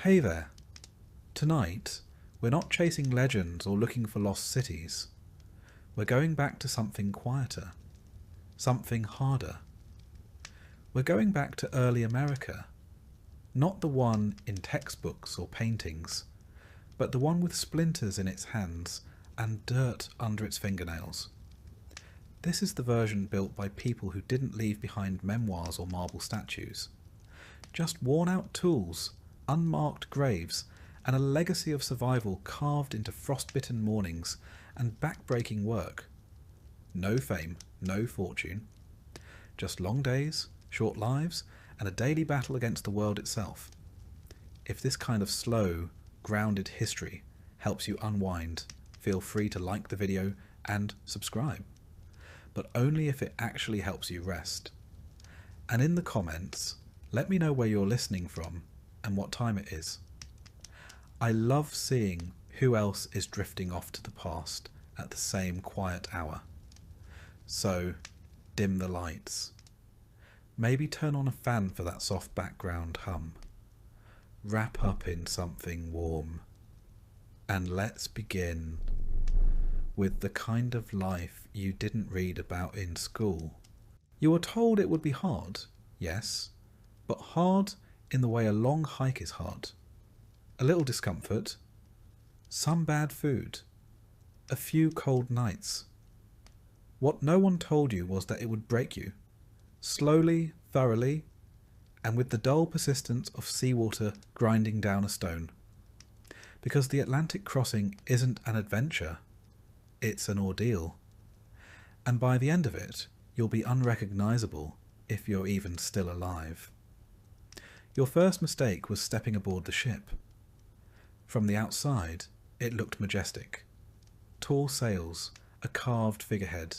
Hey there. Tonight, we're not chasing legends or looking for lost cities. We're going back to something quieter, something harder. We're going back to early America, not the one in textbooks or paintings, but the one with splinters in its hands and dirt under its fingernails. This is the version built by people who didn't leave behind memoirs or marble statues. Just worn-out tools, unmarked graves, and a legacy of survival carved into frostbitten mornings and back-breaking work. No fame, no fortune. Just long days, short lives, and a daily battle against the world itself. If this kind of slow, grounded history helps you unwind, feel free to like the video and subscribe. But only if it actually helps you rest. And in the comments, let me know where you're listening from and what time it is. I love seeing who else is drifting off to the past at the same quiet hour. So, dim the lights. Maybe turn on a fan for that soft background hum. Wrap up in something warm. And let's begin with the kind of life you didn't read about in school. You were told it would be hard, yes, but hard in the way a long hike is hard. A little discomfort, some bad food, a few cold nights. What no one told you was that it would break you, slowly, thoroughly, and with the dull persistence of seawater grinding down a stone. Because the Atlantic crossing isn't an adventure, it's an ordeal. And by the end of it, you'll be unrecognisable if you're even still alive. Your first mistake was stepping aboard the ship. From the outside, it looked majestic. Tall sails, a carved figurehead,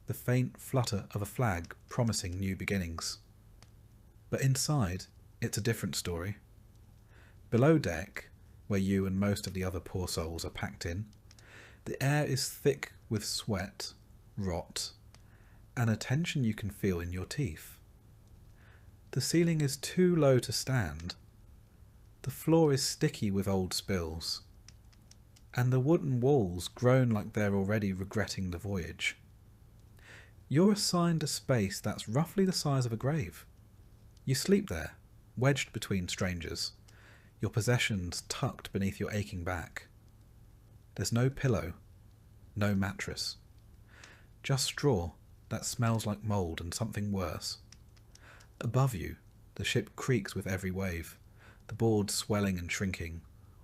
the faint flutter of a flag promising new beginnings. But inside, it's a different story. Below deck, where you and most of the other poor souls are packed in, the air is thick with sweat, rot, and a tension you can feel in your teeth. The ceiling is too low to stand. The floor is sticky with old spills. And the wooden walls groan like they're already regretting the voyage. You're assigned a space that's roughly the size of a grave. You sleep there, wedged between strangers, your possessions tucked beneath your aching back. There's no pillow, no mattress. Just straw that smells like mould and something worse. Above you, the ship creaks with every wave, the boards swelling and shrinking,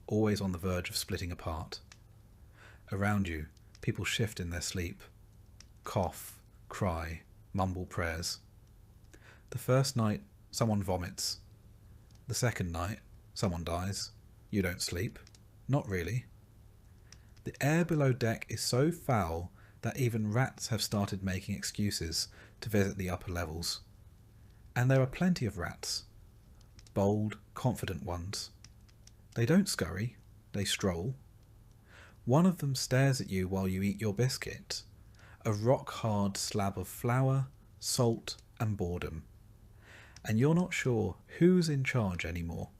always on the verge of splitting apart. Around you, people shift in their sleep, cough, cry, mumble prayers. The first night, someone vomits. The second night, someone dies. You don't sleep. Not really. The air below deck is so foul that even rats have started making excuses to visit the upper levels. And there are plenty of rats. Bold, confident ones. They don't scurry, they stroll. One of them stares at you while you eat your biscuit, a rock-hard slab of flour, salt and boredom. And you're not sure who's in charge anymore.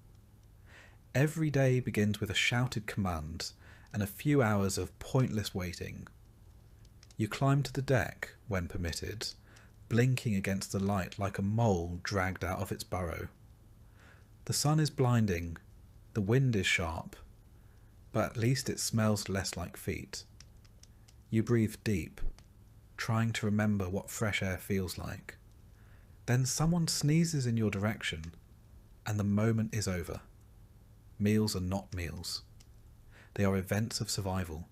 Every day begins with a shouted command and a few hours of pointless waiting. You climb to the deck, when permitted, blinking against the light like a mole dragged out of its burrow. The sun is blinding, the wind is sharp, but at least it smells less like feet. You breathe deep, trying to remember what fresh air feels like. Then someone sneezes in your direction, and the moment is over. Meals are not meals. They are events of survival.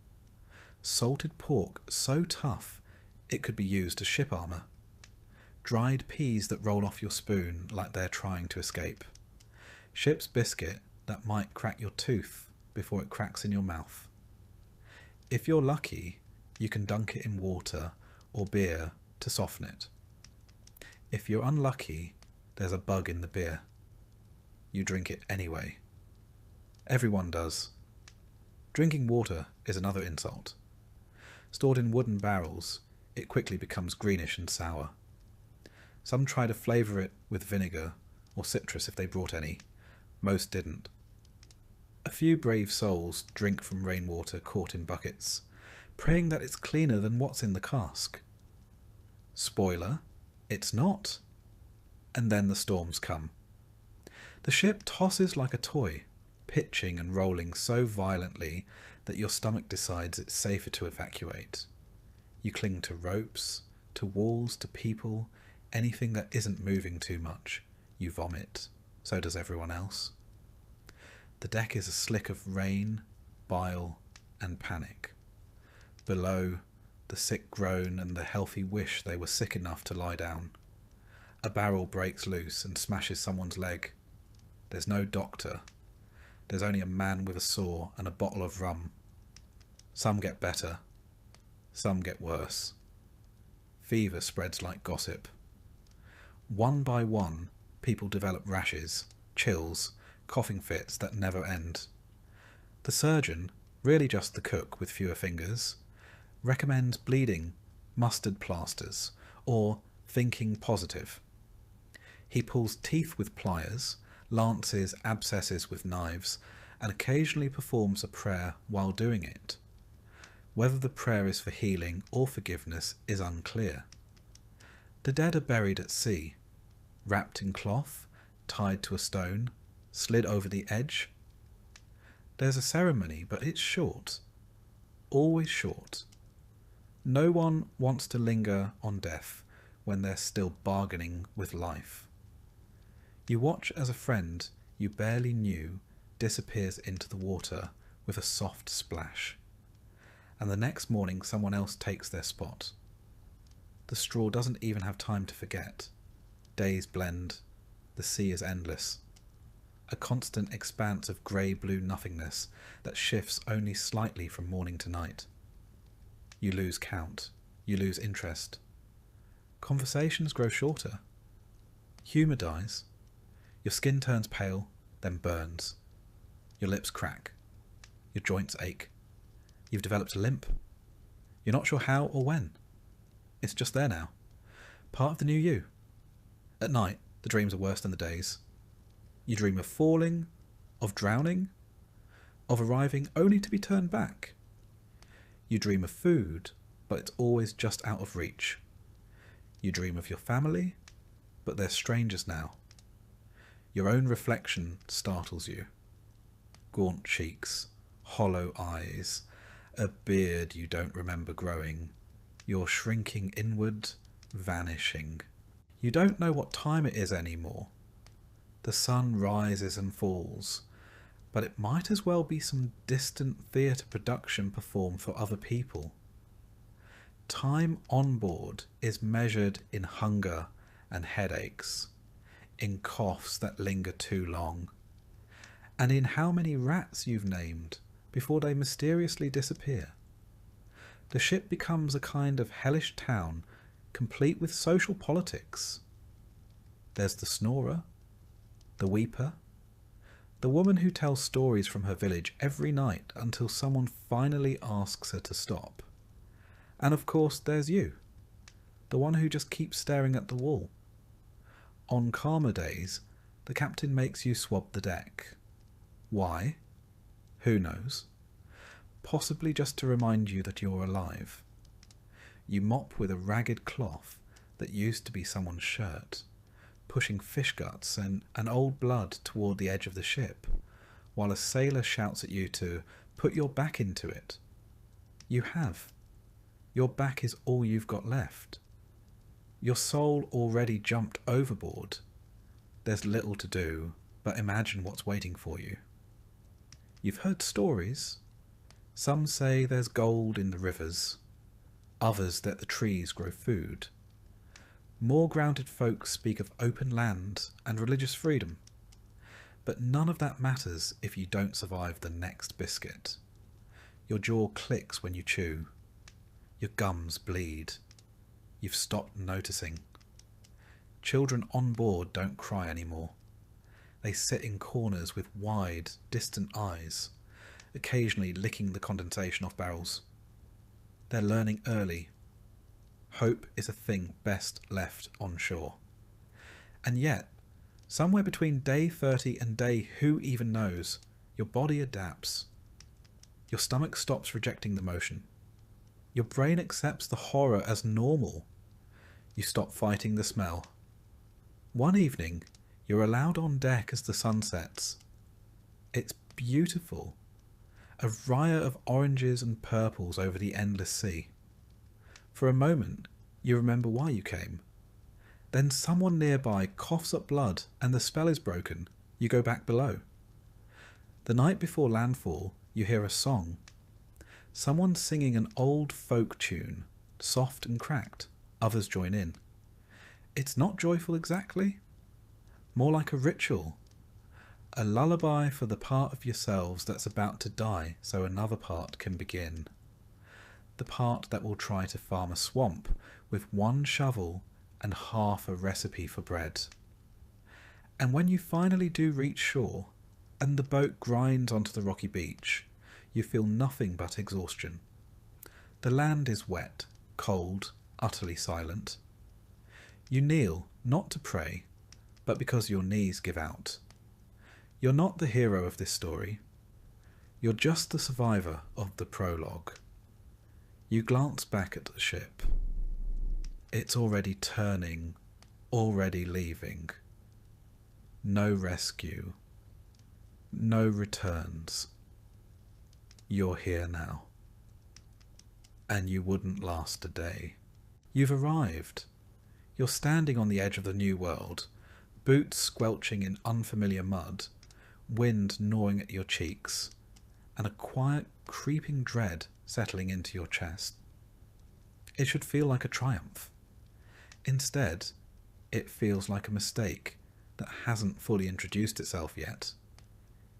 Salted pork so tough it could be used as ship armour. Dried peas that roll off your spoon like they're trying to escape. Ship's biscuit that might crack your tooth before it cracks in your mouth. If you're lucky, you can dunk it in water or beer to soften it. If you're unlucky, there's a bug in the beer. You drink it anyway. Everyone does. Drinking water is another insult. Stored in wooden barrels, it quickly becomes greenish and sour. Some try to flavour it with vinegar or citrus if they brought any. Most didn't. A few brave souls drink from rainwater caught in buckets, praying that it's cleaner than what's in the cask. Spoiler, it's not. And then the storms come. The ship tosses like a toy, pitching and rolling so violently that your stomach decides it's safer to evacuate. You cling to ropes, to walls, to people, anything that isn't moving too much. You vomit. So does everyone else. The deck is a slick of rain, bile, and panic. Below, the sick groan and the healthy wish they were sick enough to lie down. A barrel breaks loose and smashes someone's leg. There's no doctor. There's only a man with a saw and a bottle of rum. Some get better. Some get worse. Fever spreads like gossip. One by one, people develop rashes, chills, coughing fits that never end. The surgeon, really just the cook with fewer fingers, recommends bleeding, mustard plasters, or thinking positive. He pulls teeth with pliers, lances abscesses with knives, and occasionally performs a prayer while doing it. Whether the prayer is for healing or forgiveness is unclear. The dead are buried at sea, wrapped in cloth, tied to a stone, slid over the edge. There's a ceremony, but it's short. Always short. No one wants to linger on death when they're still bargaining with life. You watch as a friend you barely knew disappears into the water with a soft splash, and the next morning someone else takes their spot. The straw doesn't even have time to forget. Days blend. The sea is endless. A constant expanse of grey-blue nothingness that shifts only slightly from morning to night. You lose count. You lose interest. Conversations grow shorter. Humour dies. Your skin turns pale, then burns. Your lips crack. Your joints ache. You've developed a limp. You're not sure how or when. It's just there now. Part of the new you. At night, the dreams are worse than the days. You dream of falling, of drowning, of arriving only to be turned back. You dream of food, but it's always just out of reach. You dream of your family, but they're strangers now. Your own reflection startles you. Gaunt cheeks, hollow eyes, a beard you don't remember growing. You're shrinking inward, vanishing. You don't know what time it is anymore. The sun rises and falls, but it might as well be some distant theatre production performed for other people. Time on board is measured in hunger and headaches, in coughs that linger too long, and in how many rats you've named before they mysteriously disappear. The ship becomes a kind of hellish town, complete with social politics. There's the snorer, the weeper, the woman who tells stories from her village every night until someone finally asks her to stop. And of course there's you, the one who just keeps staring at the wall. On calmer days, the captain makes you swab the deck. Why? Who knows? Possibly just to remind you that you're alive. You mop with a ragged cloth that used to be someone's shirt, pushing fish guts and old blood toward the edge of the ship, while a sailor shouts at you to put your back into it. You have. Your back is all you've got left. Your soul already jumped overboard. There's little to do, but imagine what's waiting for you. You've heard stories. Some say there's gold in the rivers, others that the trees grow food. More grounded folk speak of open land and religious freedom. But none of that matters if you don't survive the next biscuit. Your jaw clicks when you chew. Your gums bleed. You've stopped noticing. Children on board don't cry anymore. They sit in corners with wide, distant eyes, occasionally licking the condensation off barrels. They're learning early. Hope is a thing best left on shore. And yet, somewhere between day 30 and day who even knows, Your body adapts. Your stomach stops rejecting the motion. Your brain accepts the horror as normal. You stop fighting the smell. One evening, you're allowed on deck as the sun sets. It's beautiful. A riot of oranges and purples over the endless sea. For a moment, you remember why you came. Then someone nearby coughs up blood and the spell is broken. You go back below. The night before landfall, you hear a song. Someone singing an old folk tune, soft and cracked. Others join in. It's not joyful exactly. More like a ritual. A lullaby for the part of yourselves that's about to die so another part can begin. The part that will try to farm a swamp with one shovel and half a recipe for bread. And when you finally do reach shore, and the boat grinds onto the rocky beach, you feel nothing but exhaustion. The land is wet, cold, utterly silent. You kneel, not to pray, but because your knees give out. You're not the hero of this story. You're just the survivor of the prologue. You glance back at the ship. It's already turning, already leaving. No rescue. No returns. You're here now. And you wouldn't last a day. You've arrived. You're standing on the edge of the new world, boots squelching in unfamiliar mud, wind gnawing at your cheeks, and a quiet, creeping dread settling into your chest. It should feel like a triumph. Instead, it feels like a mistake that hasn't fully introduced itself yet.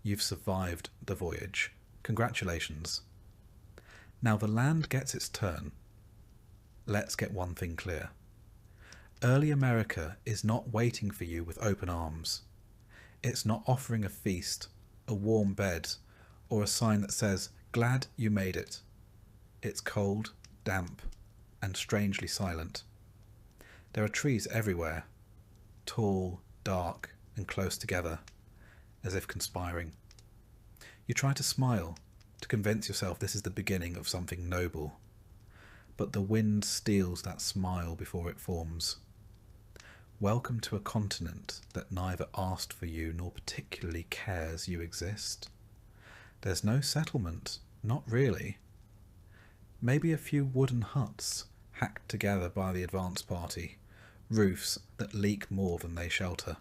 You've survived the voyage. Congratulations. Now the land gets its turn. Let's get one thing clear. Early America is not waiting for you with open arms. It's not offering a feast, a warm bed, or a sign that says, "Glad you made it." It's cold, damp, and strangely silent. There are trees everywhere, tall, dark, and close together, as if conspiring. You try to smile, to convince yourself this is the beginning of something noble, but the wind steals that smile before it forms. Welcome to a continent that neither asked for you nor particularly cares you exist. There's no settlement, not really. Maybe a few wooden huts hacked together by the advance party, roofs that leak more than they shelter.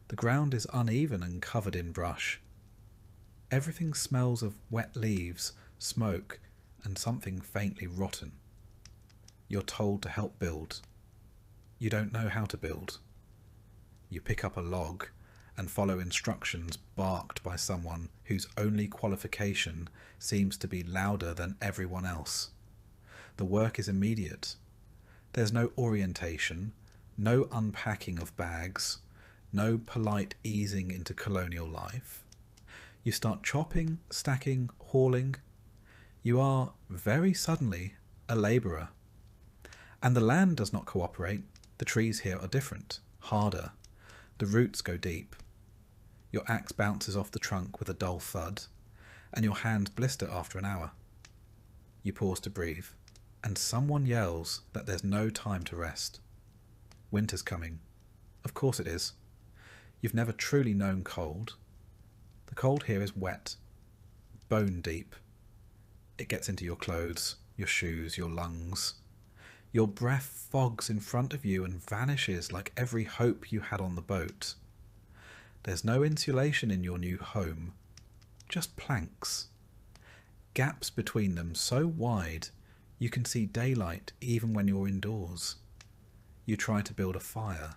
The ground is uneven and covered in brush. Everything smells of wet leaves, smoke, and something faintly rotten. You're told to help build. You don't know how to build. You pick up a log and follow instructions barked by someone whose only qualification seems to be louder than everyone else. The work is immediate. There's no orientation, no unpacking of bags, no polite easing into colonial life. You start chopping, stacking, hauling. You are, very suddenly, a labourer. And the land does not cooperate. The trees here are different, harder. The roots go deep. Your axe bounces off the trunk with a dull thud, and your hands blister after an hour. You pause to breathe, and someone yells that there's no time to rest. Winter's coming. Of course it is. You've never truly known cold. The cold here is wet, bone deep. It gets into your clothes, your shoes, your lungs. Your breath fogs in front of you and vanishes like every hope you had on the boat. There's no insulation in your new home, just planks. Gaps between them so wide you can see daylight even when you're indoors. You try to build a fire,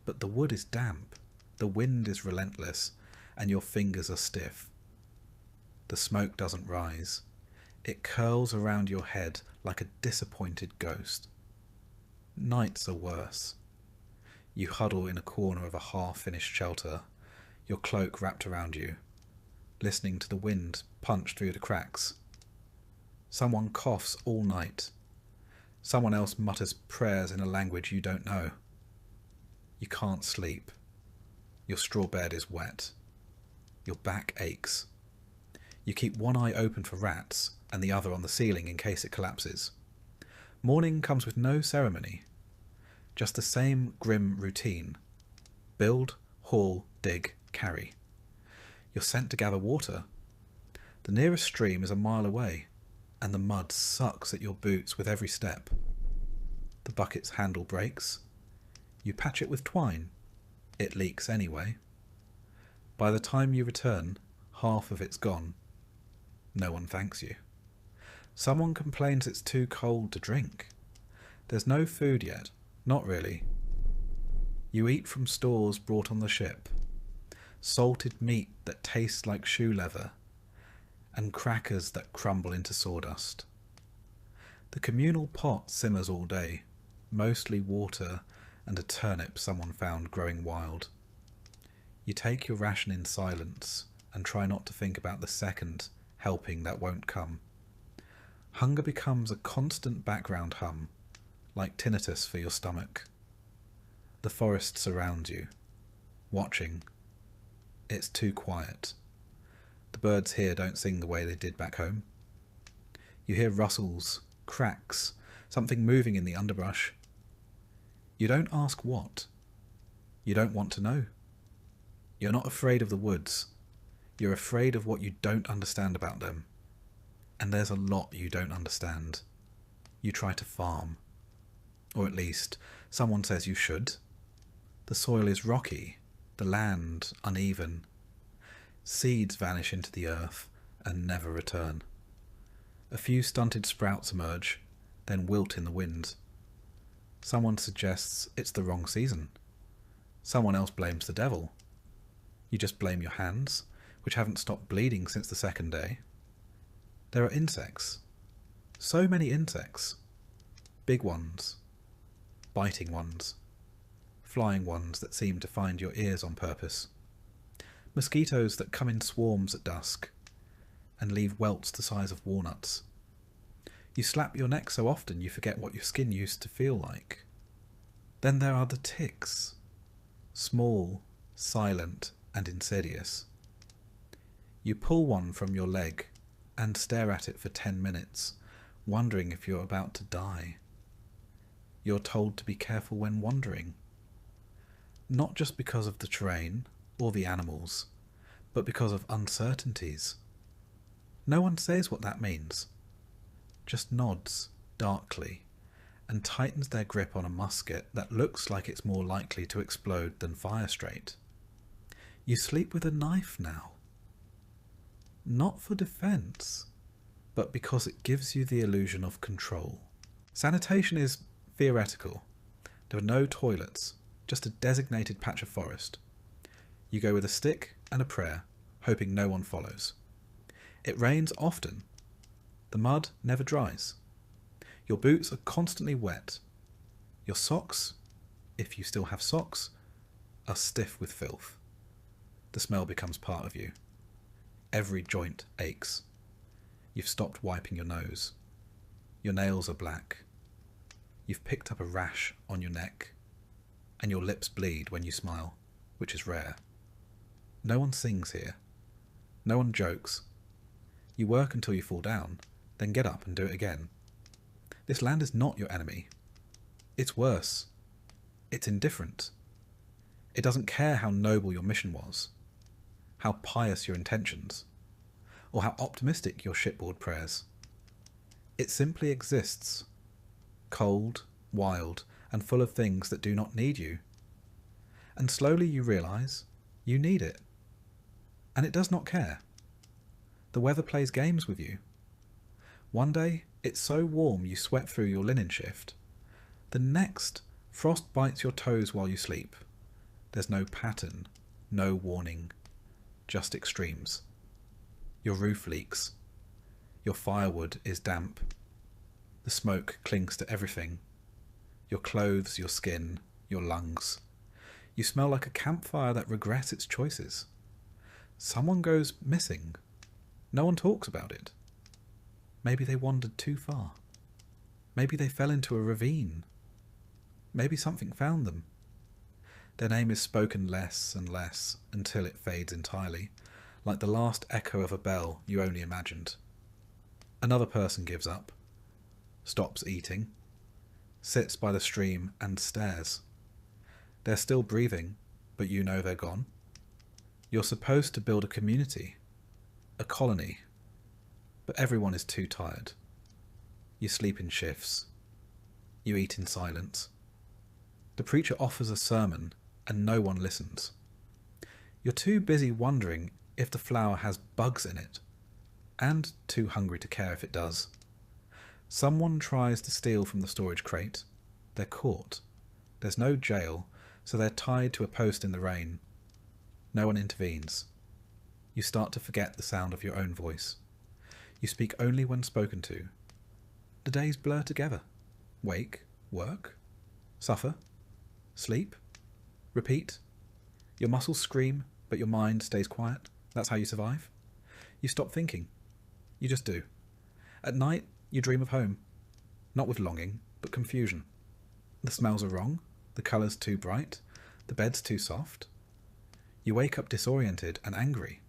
but the wood is damp, the wind is relentless, and your fingers are stiff. The smoke doesn't rise. It curls around your head like a disappointed ghost. Nights are worse. You huddle in a corner of a half-finished shelter, your cloak wrapped around you, listening to the wind punch through the cracks. Someone coughs all night. Someone else mutters prayers in a language you don't know. You can't sleep. Your straw bed is wet. Your back aches. You keep one eye open for rats and the other on the ceiling in case it collapses. Morning comes with no ceremony, just the same grim routine. Build, haul, dig, carry. You're sent to gather water. The nearest stream is a mile away, and the mud sucks at your boots with every step. The bucket's handle breaks. You patch it with twine. It leaks anyway. By the time you return, half of it's gone. No one thanks you. Someone complains it's too cold to drink. There's no food yet. Not really. You eat from stores brought on the ship. Salted meat that tastes like shoe leather, and crackers that crumble into sawdust. The communal pot simmers all day, mostly water and a turnip someone found growing wild. You take your ration in silence and try not to think about the second helping that won't come. Hunger becomes a constant background hum, like tinnitus for your stomach. The forest surrounds you, watching. It's too quiet. The birds here don't sing the way they did back home. You hear rustles, cracks, something moving in the underbrush. You don't ask what. You don't want to know. You're not afraid of the woods. You're afraid of what you don't understand about them. And there's a lot you don't understand. You try to farm. Or at least, someone says you should. The soil is rocky, the land uneven. Seeds vanish into the earth and never return. A few stunted sprouts emerge, then wilt in the wind. Someone suggests it's the wrong season. Someone else blames the devil. You just blame your hands, which haven't stopped bleeding since the second day. There are insects. So many insects. Big ones. Biting ones. Flying ones that seem to find your ears on purpose. Mosquitoes that come in swarms at dusk and leave welts the size of walnuts. You slap your neck so often you forget what your skin used to feel like. Then there are the ticks. Small, silent, and insidious. You pull one from your leg and stare at it for 10 minutes, wondering if you're about to die. You're told to be careful when wandering. Not just because of the terrain or the animals, but because of uncertainties. No one says what that means, just nods darkly and tightens their grip on a musket that looks like it's more likely to explode than fire straight. You sleep with a knife now. Not for defense, but because it gives you the illusion of control. Sanitation is theoretical. There are no toilets, just a designated patch of forest. You go with a stick and a prayer, hoping no one follows. It rains often. The mud never dries. Your boots are constantly wet. Your socks, if you still have socks, are stiff with filth. The smell becomes part of you. Every joint aches. You've stopped wiping your nose. Your nails are black. You've picked up a rash on your neck, and your lips bleed when you smile, which is rare. No one sings here. No one jokes. You work until you fall down, then get up and do it again. This land is not your enemy. It's worse. It's indifferent. It doesn't care how noble your mission was, how pious your intentions, or how optimistic your shipboard prayers. It simply exists, cold, wild, and full of things that do not need you. And slowly you realise you need it. And it does not care. The weather plays games with you. One day it's so warm you sweat through your linen shift. The next, frost bites your toes while you sleep. There's no pattern, no warning, just extremes. Your roof leaks. Your firewood is damp. The smoke clings to everything. Your clothes, your skin, your lungs. You smell like a campfire that regrets its choices. Someone goes missing. No one talks about it. Maybe they wandered too far. Maybe they fell into a ravine. Maybe something found them. Their name is spoken less and less until it fades entirely, like the last echo of a bell you only imagined. Another person gives up, stops eating, sits by the stream and stares. They're still breathing, but you know they're gone. You're supposed to build a community, a colony, but everyone is too tired. You sleep in shifts. You eat in silence. The preacher offers a sermon and no one listens. You're too busy wondering if the flower has bugs in it, and too hungry to care if it does. Someone tries to steal from the storage crate. They're caught. There's no jail, so they're tied to a post in the rain. No one intervenes. You start to forget the sound of your own voice. You speak only when spoken to. The days blur together. Wake, work, suffer, sleep, repeat. Your muscles scream, but your mind stays quiet. That's how you survive. You stop thinking. You just do. At night, you dream of home. Not with longing, but confusion. The smells are wrong, the colours too bright, the bed's too soft. You wake up disoriented and angry.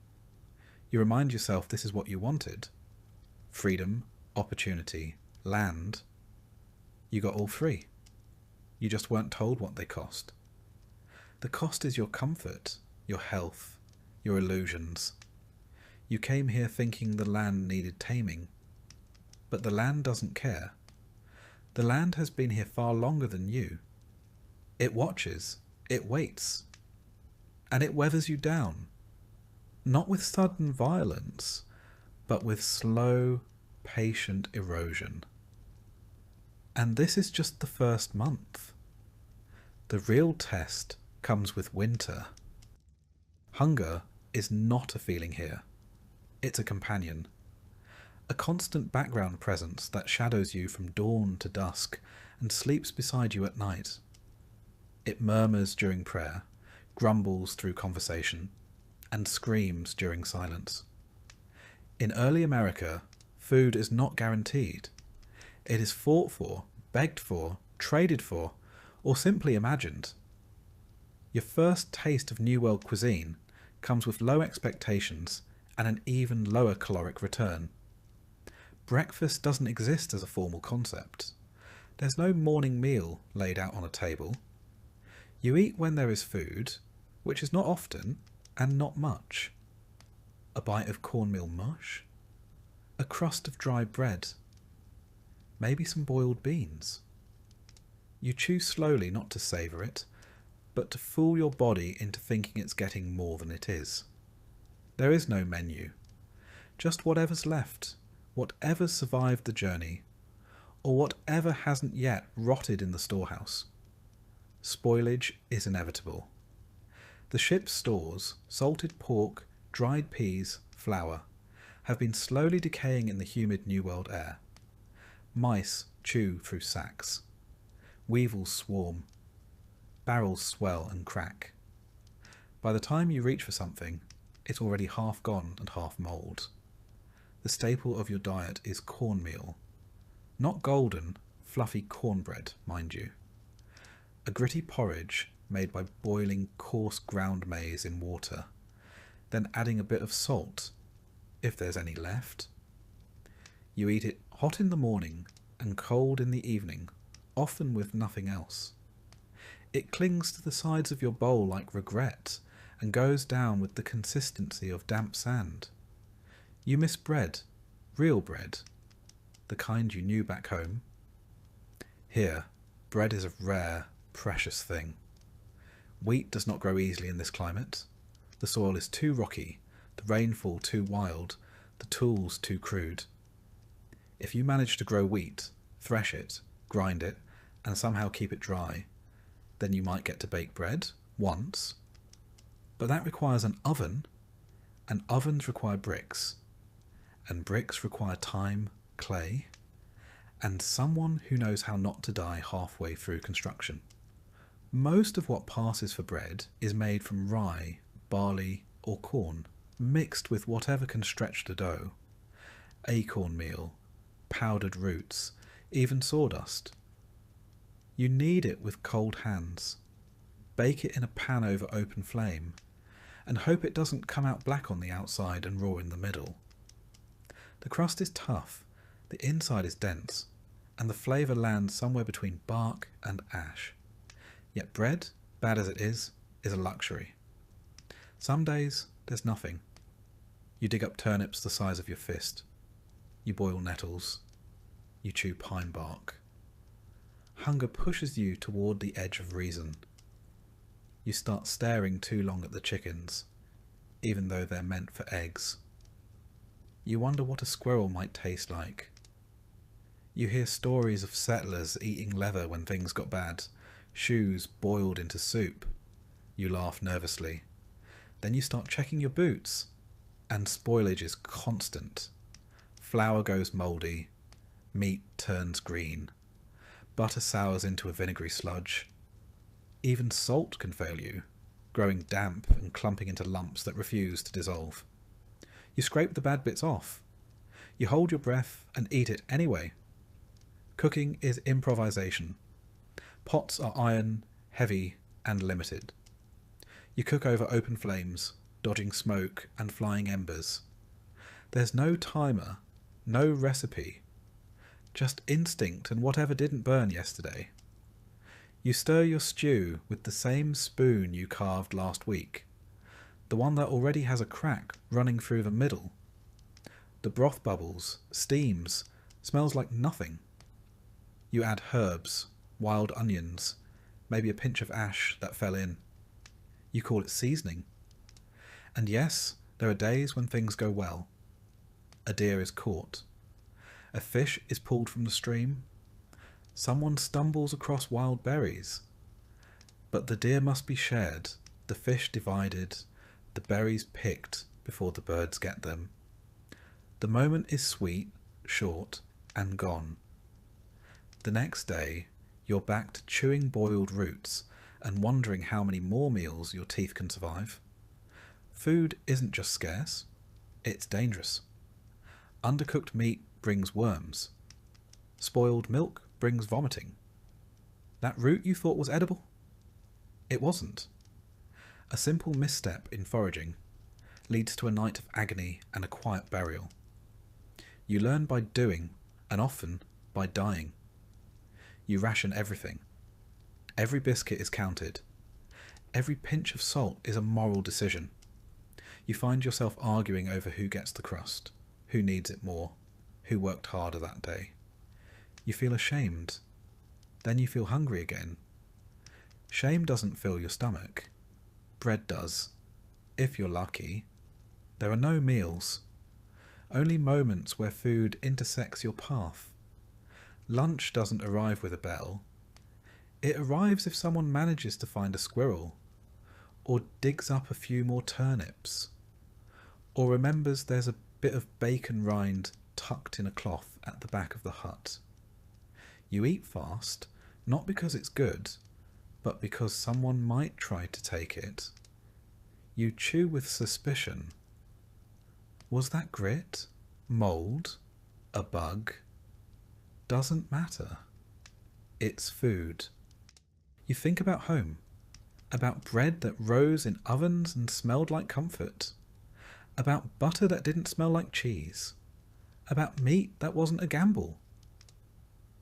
You remind yourself this is what you wanted. Freedom, opportunity, land. You got all three. You just weren't told what they cost. The cost is your comfort, your health, your illusions. You came here thinking the land needed taming. But the land doesn't care. The land has been here far longer than you. It watches, it waits, and it weathers you down. Not with sudden violence, but with slow, patient erosion. And this is just the first month. The real test comes with winter. Hunger is not a feeling here. It's a companion. A constant background presence that shadows you from dawn to dusk and sleeps beside you at night. It murmurs during prayer, grumbles through conversation, and screams during silence. In early America, food is not guaranteed. It is fought for, begged for, traded for, or simply imagined. Your first taste of New World cuisine comes with low expectations and an even lower caloric return. Breakfast doesn't exist as a formal concept. There's no morning meal laid out on a table. You eat when there is food, which is not often and not much. A bite of cornmeal mush, a crust of dry bread, maybe some boiled beans. You chew slowly not to savour it, but to fool your body into thinking it's getting more than it is. There is no menu, just whatever's left, whatever's survived the journey, or whatever hasn't yet rotted in the storehouse. Spoilage is inevitable. The ship's stores, salted pork, dried peas, flour, have been slowly decaying in the humid New World air. Mice chew through sacks. Weevils swarm. Barrels swell and crack. By the time you reach for something, it's already half gone and half mould. The staple of your diet is cornmeal. Not golden, fluffy cornbread, mind you. A gritty porridge made by boiling coarse ground maize in water, then adding a bit of salt, if there's any left. You eat it hot in the morning and cold in the evening, often with nothing else. It clings to the sides of your bowl like regret and goes down with the consistency of damp sand. You miss bread, real bread, the kind you knew back home. Here, bread is a rare, precious thing. Wheat does not grow easily in this climate. The soil is too rocky, the rainfall too wild, the tools too crude. If you manage to grow wheat, thresh it, grind it, and somehow keep it dry, then you might get to bake bread once. But that requires an oven, and ovens require bricks, and bricks require time, clay, and someone who knows how not to die halfway through construction. Most of what passes for bread is made from rye, barley, or corn, mixed with whatever can stretch the dough. Acorn meal, powdered roots, even sawdust. You knead it with cold hands. Bake it in a pan over open flame, and hope it doesn't come out black on the outside and raw in the middle. The crust is tough, the inside is dense, and the flavour lands somewhere between bark and ash. Yet bread, bad as it is a luxury. Some days there's nothing. You dig up turnips the size of your fist. You boil nettles. You chew pine bark. Hunger pushes you toward the edge of reason. You start staring too long at the chickens, even though they're meant for eggs. You wonder what a squirrel might taste like. You hear stories of settlers eating leather when things got bad, shoes boiled into soup. You laugh nervously. Then you start checking your boots, and spoilage is constant. Flour goes mouldy, meat turns green, butter sours into a vinegary sludge. Even salt can fail you, growing damp and clumping into lumps that refuse to dissolve. You scrape the bad bits off. You hold your breath and eat it anyway. Cooking is improvisation. Pots are iron, heavy, and limited. You cook over open flames, dodging smoke and flying embers. There's no timer, no recipe, just instinct and whatever didn't burn yesterday. You stir your stew with the same spoon you carved last week, the one that already has a crack running through the middle. The broth bubbles, steams, smells like nothing. You add herbs, wild onions, maybe a pinch of ash that fell in. You call it seasoning. And yes, there are days when things go well. A deer is caught. A fish is pulled from the stream. Someone stumbles across wild berries. But the deer must be shared, the fish divided, the berries picked before the birds get them. The moment is sweet, short, and gone. The next day, you're back to chewing boiled roots and wondering how many more meals your teeth can survive. Food isn't just scarce, it's dangerous. Undercooked meat brings worms. Spoiled milk brings vomiting. That root you thought was edible? It wasn't. A simple misstep in foraging leads to a night of agony and a quiet burial. You learn by doing, and often by dying. You ration everything. Every biscuit is counted. Every pinch of salt is a moral decision. You find yourself arguing over who gets the crust, who needs it more, who worked harder that day. You feel ashamed. Then you feel hungry again. Shame doesn't fill your stomach. Bread does. If you're lucky. There are no meals. Only moments where food intersects your path. Lunch doesn't arrive with a bell. It arrives if someone manages to find a squirrel, or digs up a few more turnips, or remembers there's a bit of bacon rind tucked in a cloth at the back of the hut. You eat fast, not because it's good, but because someone might try to take it. You chew with suspicion. Was that grit? Mould? A bug? Doesn't matter. It's food. You think about home, about bread that rose in ovens and smelled like comfort, about butter that didn't smell like cheese, about meat that wasn't a gamble.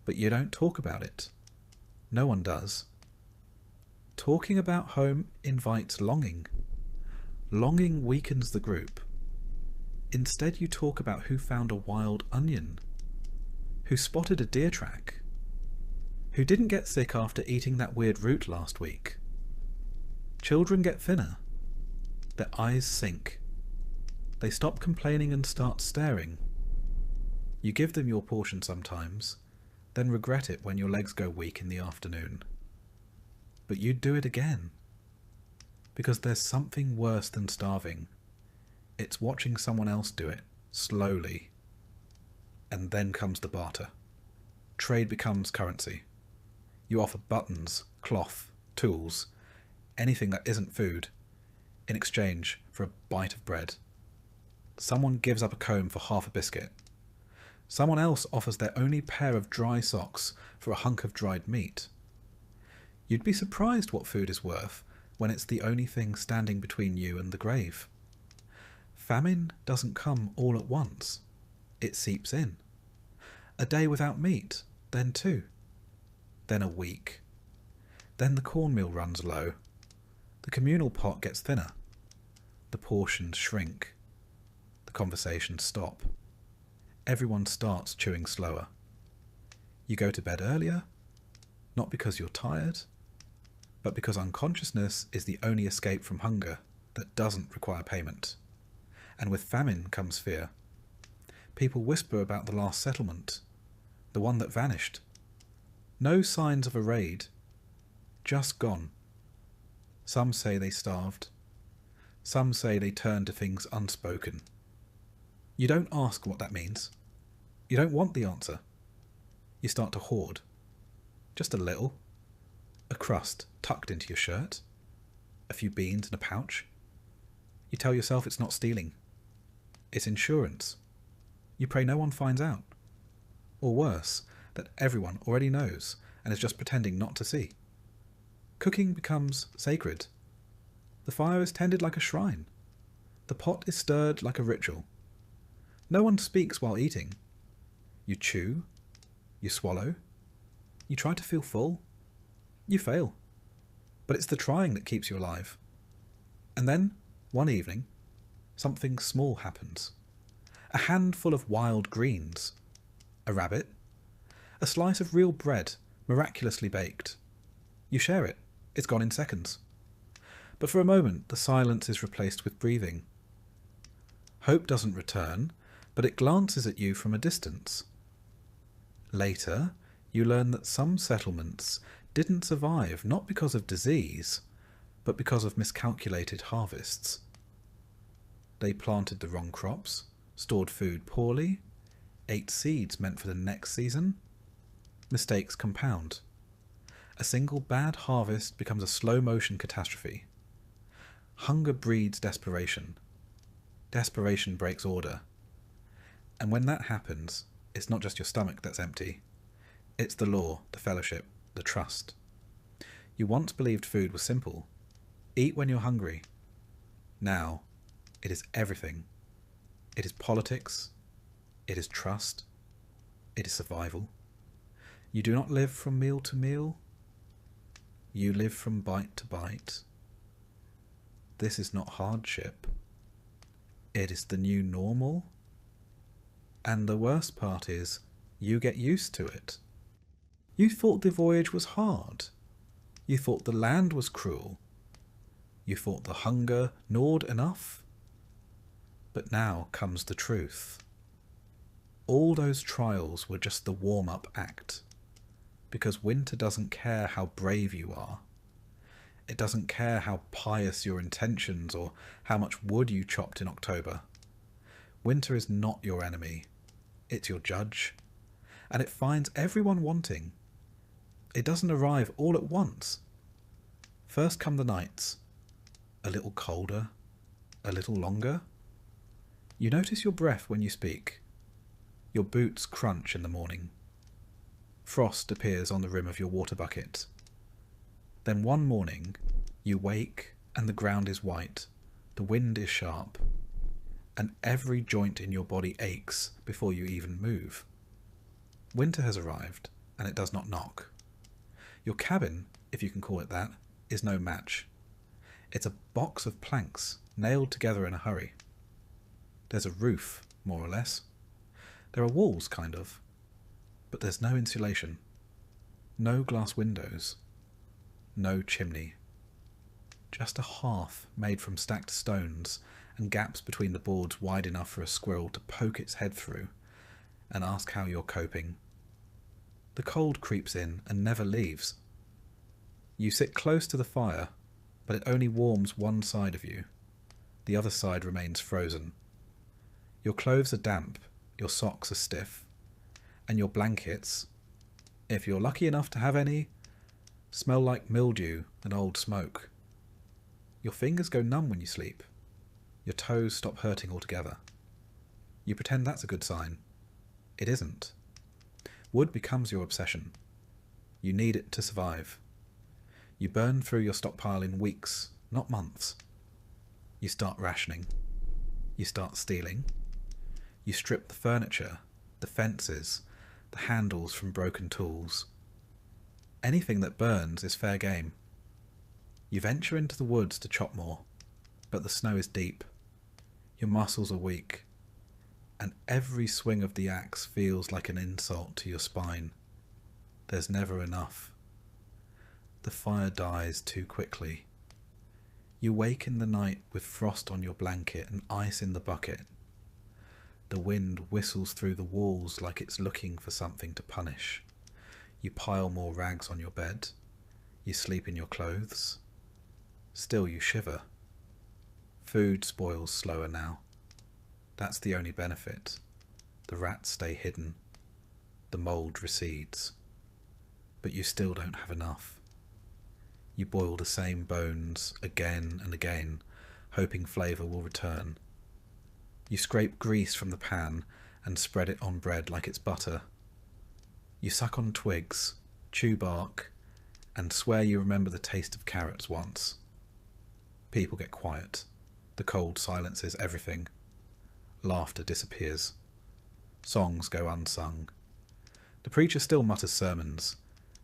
But you don't talk about it. No one does. Talking about home invites longing. Longing weakens the group. Instead you talk about who found a wild onion, who spotted a deer track, who didn't get sick after eating that weird root last week. Children get thinner. Their eyes sink. They stop complaining and start staring. You give them your portion sometimes, then regret it when your legs go weak in the afternoon. But you'd do it again. Because there's something worse than starving. It's watching someone else do it, slowly. And then comes the barter. Trade becomes currency. You offer buttons, cloth, tools, anything that isn't food, in exchange for a bite of bread. Someone gives up a comb for half a biscuit. Someone else offers their only pair of dry socks for a hunk of dried meat. You'd be surprised what food is worth when it's the only thing standing between you and the grave. Famine doesn't come all at once. It seeps in. A day without meat, then 2. Then a week. Then the cornmeal runs low. The communal pot gets thinner. The portions shrink. The conversations stop. Everyone starts chewing slower. You go to bed earlier, not because you're tired, but because unconsciousness is the only escape from hunger that doesn't require payment. And with famine comes fear. People whisper about the last settlement, the one that vanished. No signs of a raid, just gone. Some say they starved. Some say they turned to things unspoken. You don't ask what that means. You don't want the answer. You start to hoard. Just a little. A crust tucked into your shirt. A few beans in a pouch. You tell yourself it's not stealing. It's insurance. You pray no one finds out. Or worse, that everyone already knows and is just pretending not to see. Cooking becomes sacred. The fire is tended like a shrine. The pot is stirred like a ritual. No one speaks while eating. You chew. You swallow. You try to feel full. You fail. But it's the trying that keeps you alive. And then, one evening, something small happens. A handful of wild greens. A rabbit. A slice of real bread, miraculously baked. You share it. It's gone in seconds. But for a moment, the silence is replaced with breathing. Hope doesn't return, but it glances at you from a distance. Later, you learn that some settlements didn't survive not because of disease, but because of miscalculated harvests. They planted the wrong crops, stored food poorly, ate seeds meant for the next season. Mistakes compound. A single bad harvest becomes a slow-motion catastrophe. Hunger breeds desperation. Desperation breaks order. And when that happens, it's not just your stomach that's empty. It's the law, the fellowship, the trust. You once believed food was simple. Eat when you're hungry. Now, it is everything. It is politics. It is trust. It is survival. You do not live from meal to meal. You live from bite to bite. This is not hardship. It is the new normal. And the worst part is, you get used to it. You thought the voyage was hard. You thought the land was cruel. You thought the hunger gnawed enough. But now comes the truth. All those trials were just the warm-up act. Because winter doesn't care how brave you are. It doesn't care how pious your intentions or how much wood you chopped in October. Winter is not your enemy. It's your judge. And it finds everyone wanting. It doesn't arrive all at once. First come the nights. A little colder. A little longer. You notice your breath when you speak. Your boots crunch in the morning. Frost appears on the rim of your water bucket. Then one morning, you wake and the ground is white, the wind is sharp, and every joint in your body aches before you even move. Winter has arrived, and it does not knock. Your cabin, if you can call it that, is no match. It's a box of planks nailed together in a hurry. There's a roof, more or less. There are walls, kind of. But there's no insulation. No glass windows. No chimney. Just a hearth made from stacked stones and gaps between the boards wide enough for a squirrel to poke its head through and ask how you're coping. The cold creeps in and never leaves. You sit close to the fire, but it only warms one side of you. The other side remains frozen. Your clothes are damp, your socks are stiff, and your blankets, if you're lucky enough to have any, smell like mildew and old smoke. Your fingers go numb when you sleep. Your toes stop hurting altogether. You pretend that's a good sign. It isn't. Wood becomes your obsession. You need it to survive. You burn through your stockpile in weeks, not months. You start rationing. You start stealing. You strip the furniture, the fences, the handles from broken tools. Anything that burns is fair game. You venture into the woods to chop more, but the snow is deep. Your muscles are weak, and every swing of the axe feels like an insult to your spine. There's never enough. The fire dies too quickly. You wake in the night with frost on your blanket and ice in the bucket. The wind whistles through the walls like it's looking for something to punish. You pile more rags on your bed. You sleep in your clothes. Still you shiver. Food spoils slower now. That's the only benefit. The rats stay hidden. The mould recedes. But you still don't have enough. You boil the same bones again and again, hoping flavour will return. You scrape grease from the pan and spread it on bread like it's butter. You suck on twigs, chew bark, and swear you remember the taste of carrots once. People get quiet. The cold silences everything. Laughter disappears. Songs go unsung. The preacher still mutters sermons,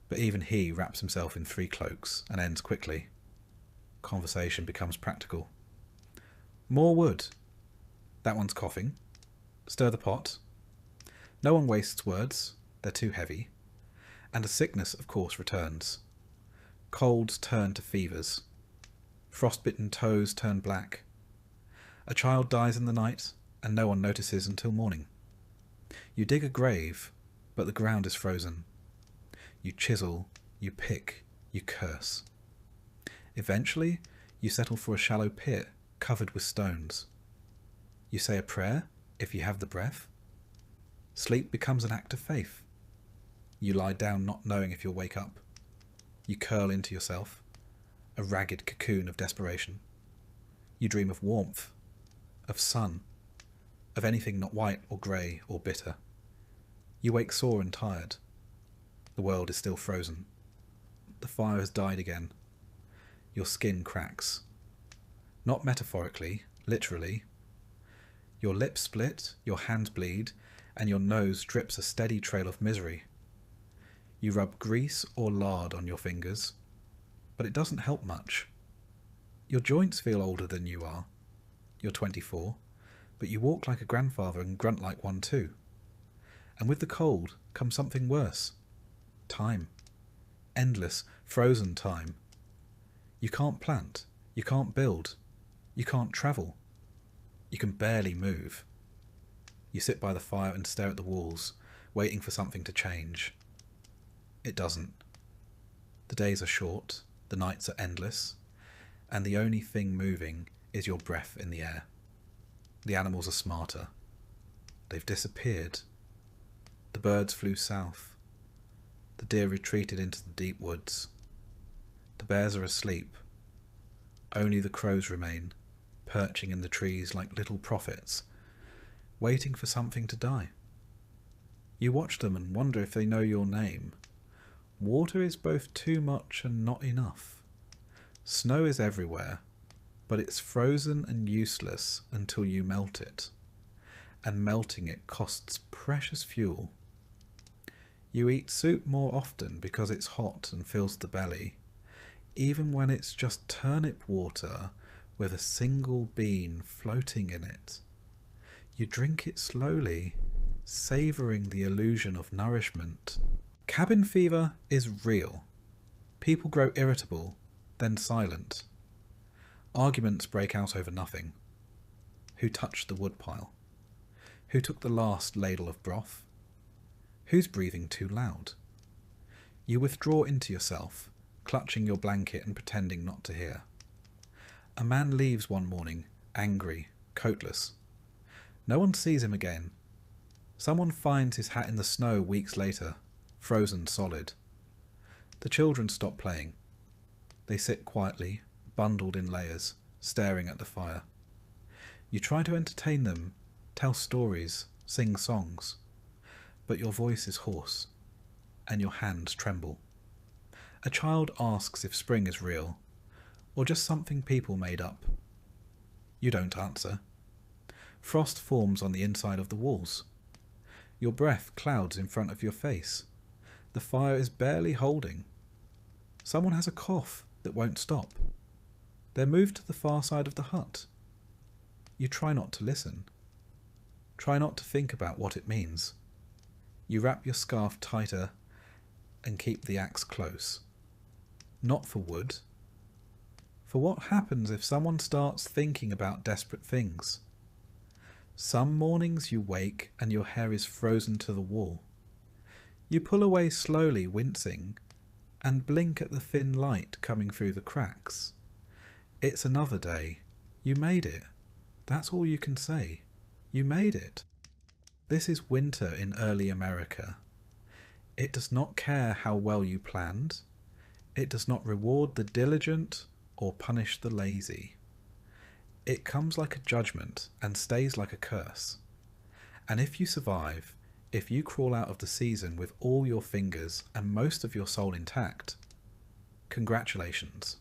but even he wraps himself in 3 cloaks and ends quickly. Conversation becomes practical. More wood. That one's coughing. Stir the pot. No one wastes words. They're too heavy. And a sickness, of course, returns. Colds turn to fevers. Frostbitten toes turn black. A child dies in the night, and no one notices until morning. You dig a grave, but the ground is frozen. You chisel, you pick, you curse. Eventually, you settle for a shallow pit covered with stones. You say a prayer, if you have the breath. Sleep becomes an act of faith. You lie down not knowing if you'll wake up. You curl into yourself, a ragged cocoon of desperation. You dream of warmth, of sun, of anything not white or grey or bitter. You wake sore and tired. The world is still frozen. The fire has died again. Your skin cracks. Not metaphorically, literally. Your lips split, your hands bleed, and your nose drips a steady trail of misery. You rub grease or lard on your fingers, but it doesn't help much. Your joints feel older than you are. You're 24, but you walk like a grandfather and grunt like one too. And with the cold comes something worse. Time. Endless, frozen time. You can't plant. You can't build. You can't travel. You can barely move. You sit by the fire and stare at the walls, waiting for something to change. It doesn't. The days are short, the nights are endless, and the only thing moving is your breath in the air. The animals are smarter. They've disappeared. The birds flew south. The deer retreated into the deep woods. The bears are asleep. Only the crows remain, perching in the trees like little prophets, waiting for something to die. You watch them and wonder if they know your name. Water is both too much and not enough. Snow is everywhere, but it's frozen and useless until you melt it, and melting it costs precious fuel. You eat soup more often because it's hot and fills the belly, even when it's just turnip water with a single bean floating in it. You drink it slowly, savouring the illusion of nourishment. Cabin fever is real. People grow irritable, then silent. Arguments break out over nothing. Who touched the woodpile? Who took the last ladle of broth? Who's breathing too loud? You withdraw into yourself, clutching your blanket and pretending not to hear. A man leaves one morning, angry, coatless. No one sees him again. Someone finds his hat in the snow weeks later, frozen solid. The children stop playing. They sit quietly, bundled in layers, staring at the fire. You try to entertain them, tell stories, sing songs, but your voice is hoarse, and your hands tremble. A child asks if spring is real, or just something people made up. You don't answer. Frost forms on the inside of the walls. Your breath clouds in front of your face. The fire is barely holding. Someone has a cough that won't stop. They're moved to the far side of the hut. You try not to listen. Try not to think about what it means. You wrap your scarf tighter and keep the axe close. Not for wood. For what happens if someone starts thinking about desperate things? Some mornings you wake and your hair is frozen to the wall. You pull away slowly, wincing, and blink at the thin light coming through the cracks. It's another day. You made it. That's all you can say. You made it. This is winter in early America. It does not care how well you planned. It does not reward the diligent or punish the lazy. It comes like a judgment and stays like a curse. And if you survive, if you crawl out of the season with all your fingers and most of your soul intact, congratulations.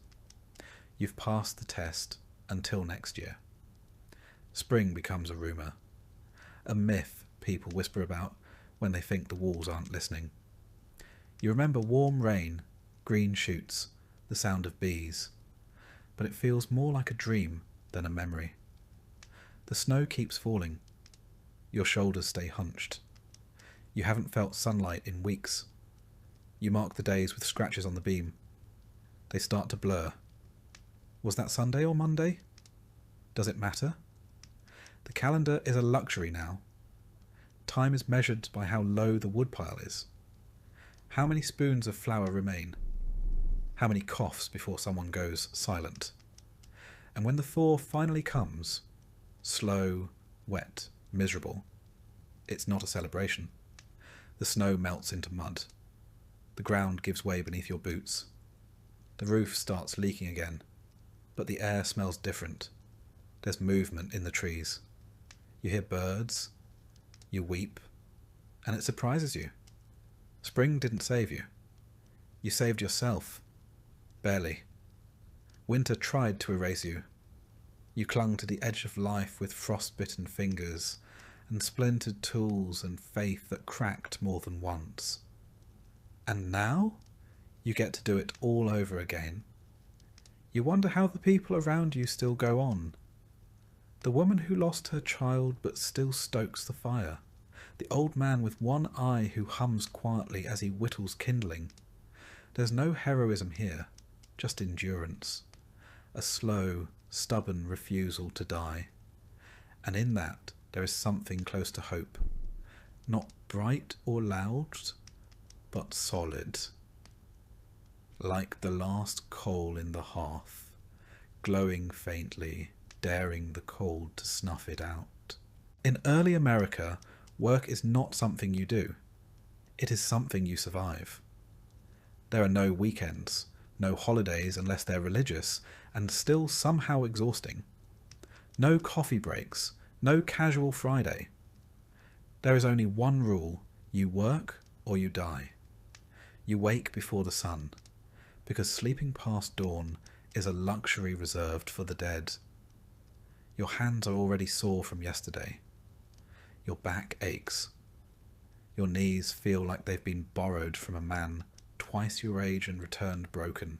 You've passed the test until next year. Spring becomes a rumour, a myth people whisper about when they think the walls aren't listening. You remember warm rain, green shoots, the sound of bees, but it feels more like a dream than a memory. The snow keeps falling. Your shoulders stay hunched. You haven't felt sunlight in weeks. You mark the days with scratches on the beam. They start to blur. Was that Sunday or Monday? Does it matter? The calendar is a luxury now. Time is measured by how low the woodpile is. How many spoons of flour remain? How many coughs before someone goes silent? And when the thaw finally comes, slow, wet, miserable, it's not a celebration. The snow melts into mud. The ground gives way beneath your boots. The roof starts leaking again, but the air smells different. There's movement in the trees. You hear birds. You weep, and it surprises you. Spring didn't save you. You saved yourself. Barely. Winter tried to erase you. You clung to the edge of life with frostbitten fingers and splintered tools and faith that cracked more than once. And now you get to do it all over again. You wonder how the people around you still go on. The woman who lost her child but still stokes the fire. The old man with one eye who hums quietly as he whittles kindling. There's no heroism here, just endurance. A slow, stubborn refusal to die. And in that there is something close to hope. Not bright or loud, but solid. Like the last coal in the hearth, glowing faintly, daring the cold to snuff it out. In early America, work is not something you do. It is something you survive. There are no weekends, no holidays unless they're religious, and still somehow exhausting. No coffee breaks, no casual Friday. There is only one rule: you work or you die. You wake before the sun, because sleeping past dawn is a luxury reserved for the dead. Your hands are already sore from yesterday. Your back aches. Your knees feel like they've been borrowed from a man twice your age and returned broken.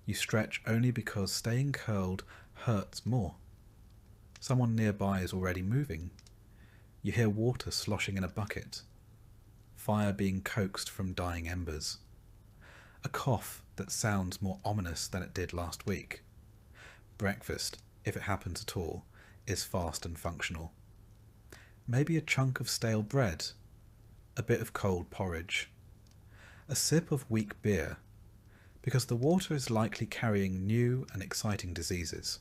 You stretch only because staying curled hurts more. Someone nearby is already moving. You hear water sloshing in a bucket. Fire being coaxed from dying embers. A cough that sounds more ominous than it did last week. Breakfast, if it happens at all, is fast and functional. Maybe a chunk of stale bread, a bit of cold porridge, a sip of weak beer, because the water is likely carrying new and exciting diseases.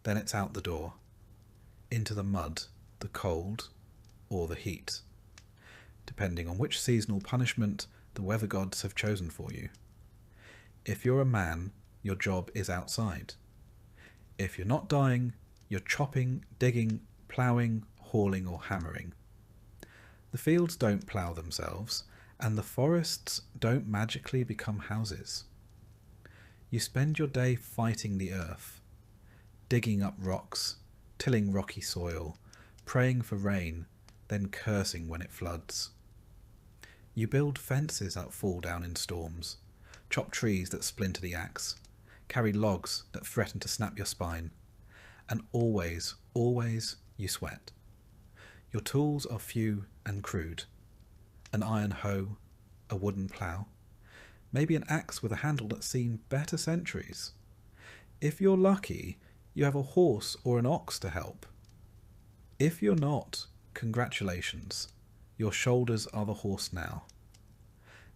Then it's out the door, into the mud, the cold, or the heat, depending on which seasonal punishment the weather gods have chosen for you. If you're a man, your job is outside. If you're not dying, you're chopping, digging, ploughing, hauling or hammering. The fields don't plough themselves, And the forests don't magically become houses. You spend your day fighting the earth, digging up rocks, tilling rocky soil, praying for rain, then cursing when it floods. You build fences that fall down in storms, chop trees that splinter the axe, carry logs that threaten to snap your spine, and always, always you sweat. Your tools are few and crude. An iron hoe, a wooden plough, maybe an axe with a handle that's seen better centuries. If you're lucky, you have a horse or an ox to help. If you're not, congratulations, your shoulders are the horse now.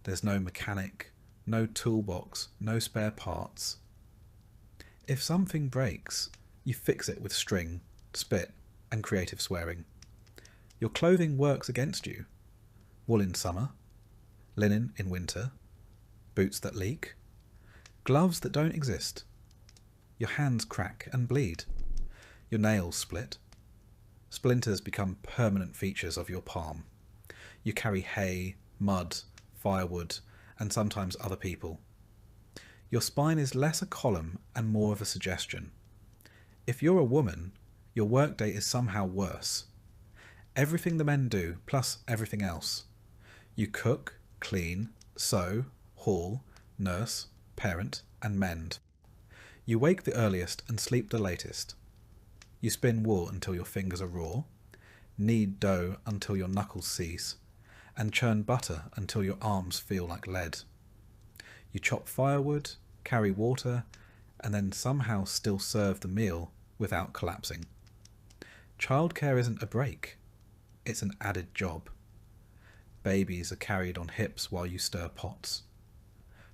There's no mechanic, no toolbox, no spare parts. If something breaks, you fix it with string, spit, and creative swearing. Your clothing works against you. Wool in summer, linen in winter, boots that leak, gloves that don't exist. Your hands crack and bleed. Your nails split. Splinters become permanent features of your palm. You carry hay, mud, firewood, and sometimes other people. Your spine is less a column and more of a suggestion. If you're a woman, your workday is somehow worse. Everything the men do, plus everything else. You cook, clean, sew, haul, nurse, parent, and mend. You wake the earliest and sleep the latest. You spin wool until your fingers are raw, knead dough until your knuckles cease, and churn butter until your arms feel like lead. You chop firewood, carry water, and then somehow still serve the meal without collapsing. Childcare isn't a break, it's an added job. Babies are carried on hips while you stir pots.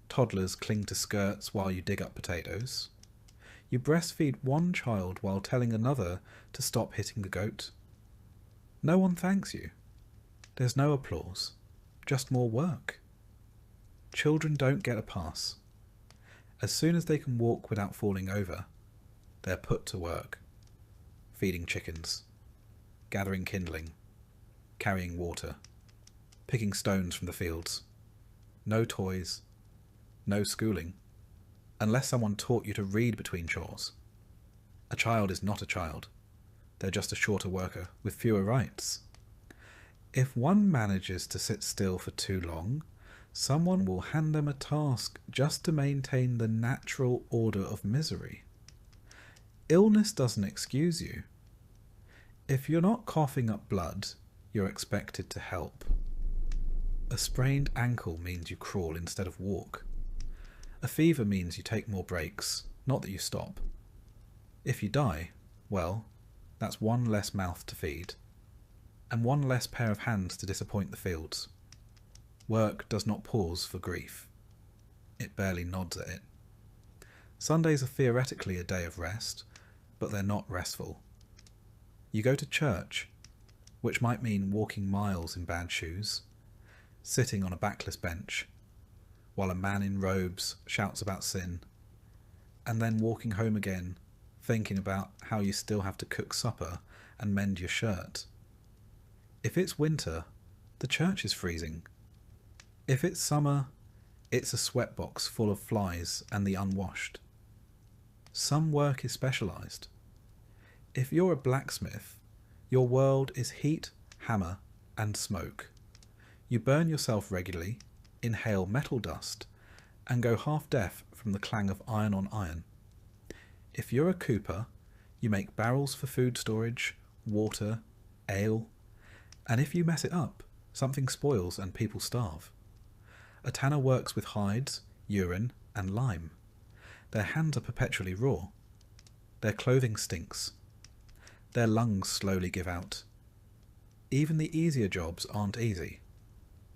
Toddlers cling to skirts while you dig up potatoes. You breastfeed one child while telling another to stop hitting the goat. No one thanks you. There's no applause, just more work. Children don't get a pass. As soon as they can walk without falling over, they're put to work. Feeding chickens, gathering kindling, carrying water, picking stones from the fields. No toys, no schooling, unless someone taught you to read between chores. A child is not a child. They're just a shorter worker with fewer rights. If one manages to sit still for too long, someone will hand them a task just to maintain the natural order of misery. Illness doesn't excuse you. If you're not coughing up blood, you're expected to help. A sprained ankle means you crawl instead of walk. A fever means you take more breaks, not that you stop. If you die, well, that's one less mouth to feed, and one less pair of hands to disappoint the fields. Work does not pause for grief. It barely nods at it. Sundays are theoretically a day of rest, but they're not restful. You go to church, which might mean walking miles in bad shoes, sitting on a backless bench, while a man in robes shouts about sin, and then walking home again, thinking about how you still have to cook supper and mend your shirt. If it's winter, the church is freezing. If it's summer, it's a sweatbox full of flies and the unwashed. Some work is specialised. If you're a blacksmith, your world is heat, hammer, and smoke. You burn yourself regularly, inhale metal dust, and go half deaf from the clang of iron on iron. If you're a cooper, you make barrels for food storage, water, ale, and if you mess it up, something spoils and people starve. A tanner works with hides, urine, and lime. Their hands are perpetually raw. Their clothing stinks. Their lungs slowly give out. Even the easier jobs aren't easy.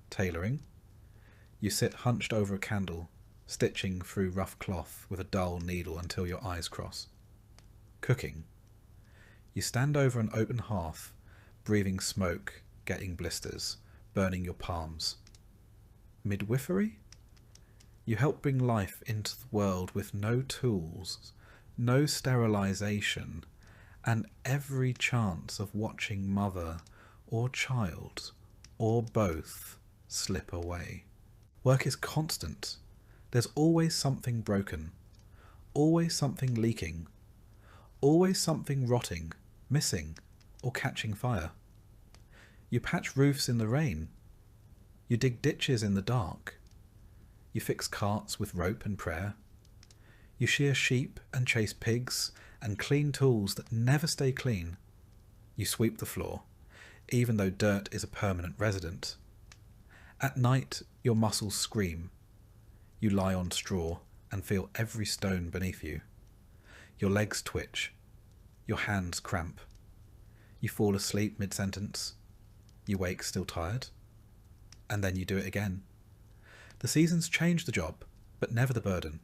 Tailoring. You sit hunched over a candle, stitching through rough cloth with a dull needle until your eyes cross. Cooking. You stand over an open hearth, breathing smoke, getting blisters, burning your palms. Midwifery? You help bring life into the world with no tools, no sterilisation, and every chance of watching mother or child, or both, slip away. Work is constant. There's always something broken, always something leaking, always something rotting, missing, or catching fire. You patch roofs in the rain. You dig ditches in the dark. You fix carts with rope and prayer. You shear sheep and chase pigs and clean tools that never stay clean. You sweep the floor, even though dirt is a permanent resident. At night, your muscles scream. You lie on straw and feel every stone beneath you. Your legs twitch. Your hands cramp. You fall asleep mid-sentence. You wake still tired. And then you do it again. The seasons change the job, but never the burden.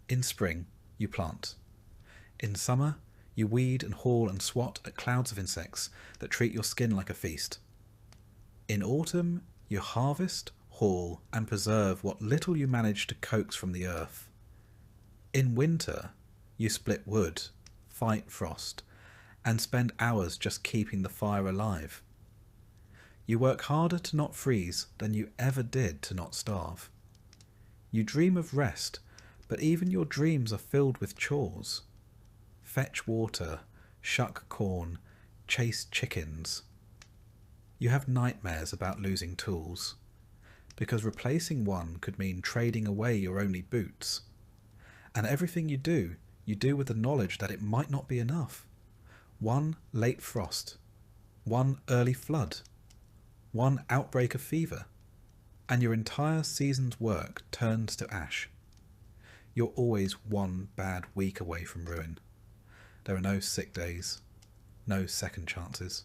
In spring, you plant. In summer, you weed and haul and swat at clouds of insects that treat your skin like a feast. In autumn, you harvest, haul, and preserve what little you manage to coax from the earth. In winter, you split wood, fight frost, and spend hours just keeping the fire alive. You work harder to not freeze than you ever did to not starve. You dream of rest, but even your dreams are filled with chores. Fetch water, shuck corn, chase chickens. You have nightmares about losing tools, because replacing one could mean trading away your only boots. And everything you do with the knowledge that it might not be enough. One late frost, one early flood, one outbreak of fever, and your entire season's work turns to ash. You're always one bad week away from ruin. There are no sick days, no second chances,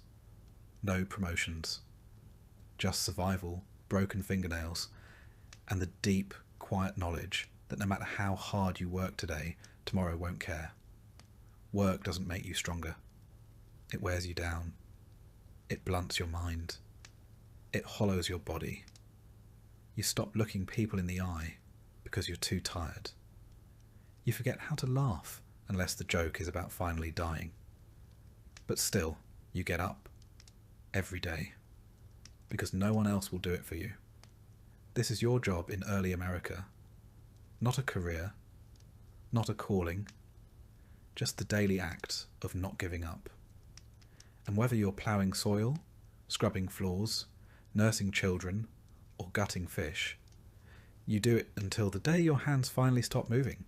no promotions. Just survival, broken fingernails, and the deep, quiet knowledge that no matter how hard you work today, tomorrow won't care. Work doesn't make you stronger. It wears you down. It blunts your mind. It hollows your body. You stop looking people in the eye because you're too tired. You forget how to laugh unless the joke is about finally dying. But still, you get up every day because no one else will do it for you. This is your job in early America. Not a career, not a calling, just the daily act of not giving up. And whether you're ploughing soil, scrubbing floors, nursing children, or gutting fish, you do it until the day your hands finally stop moving.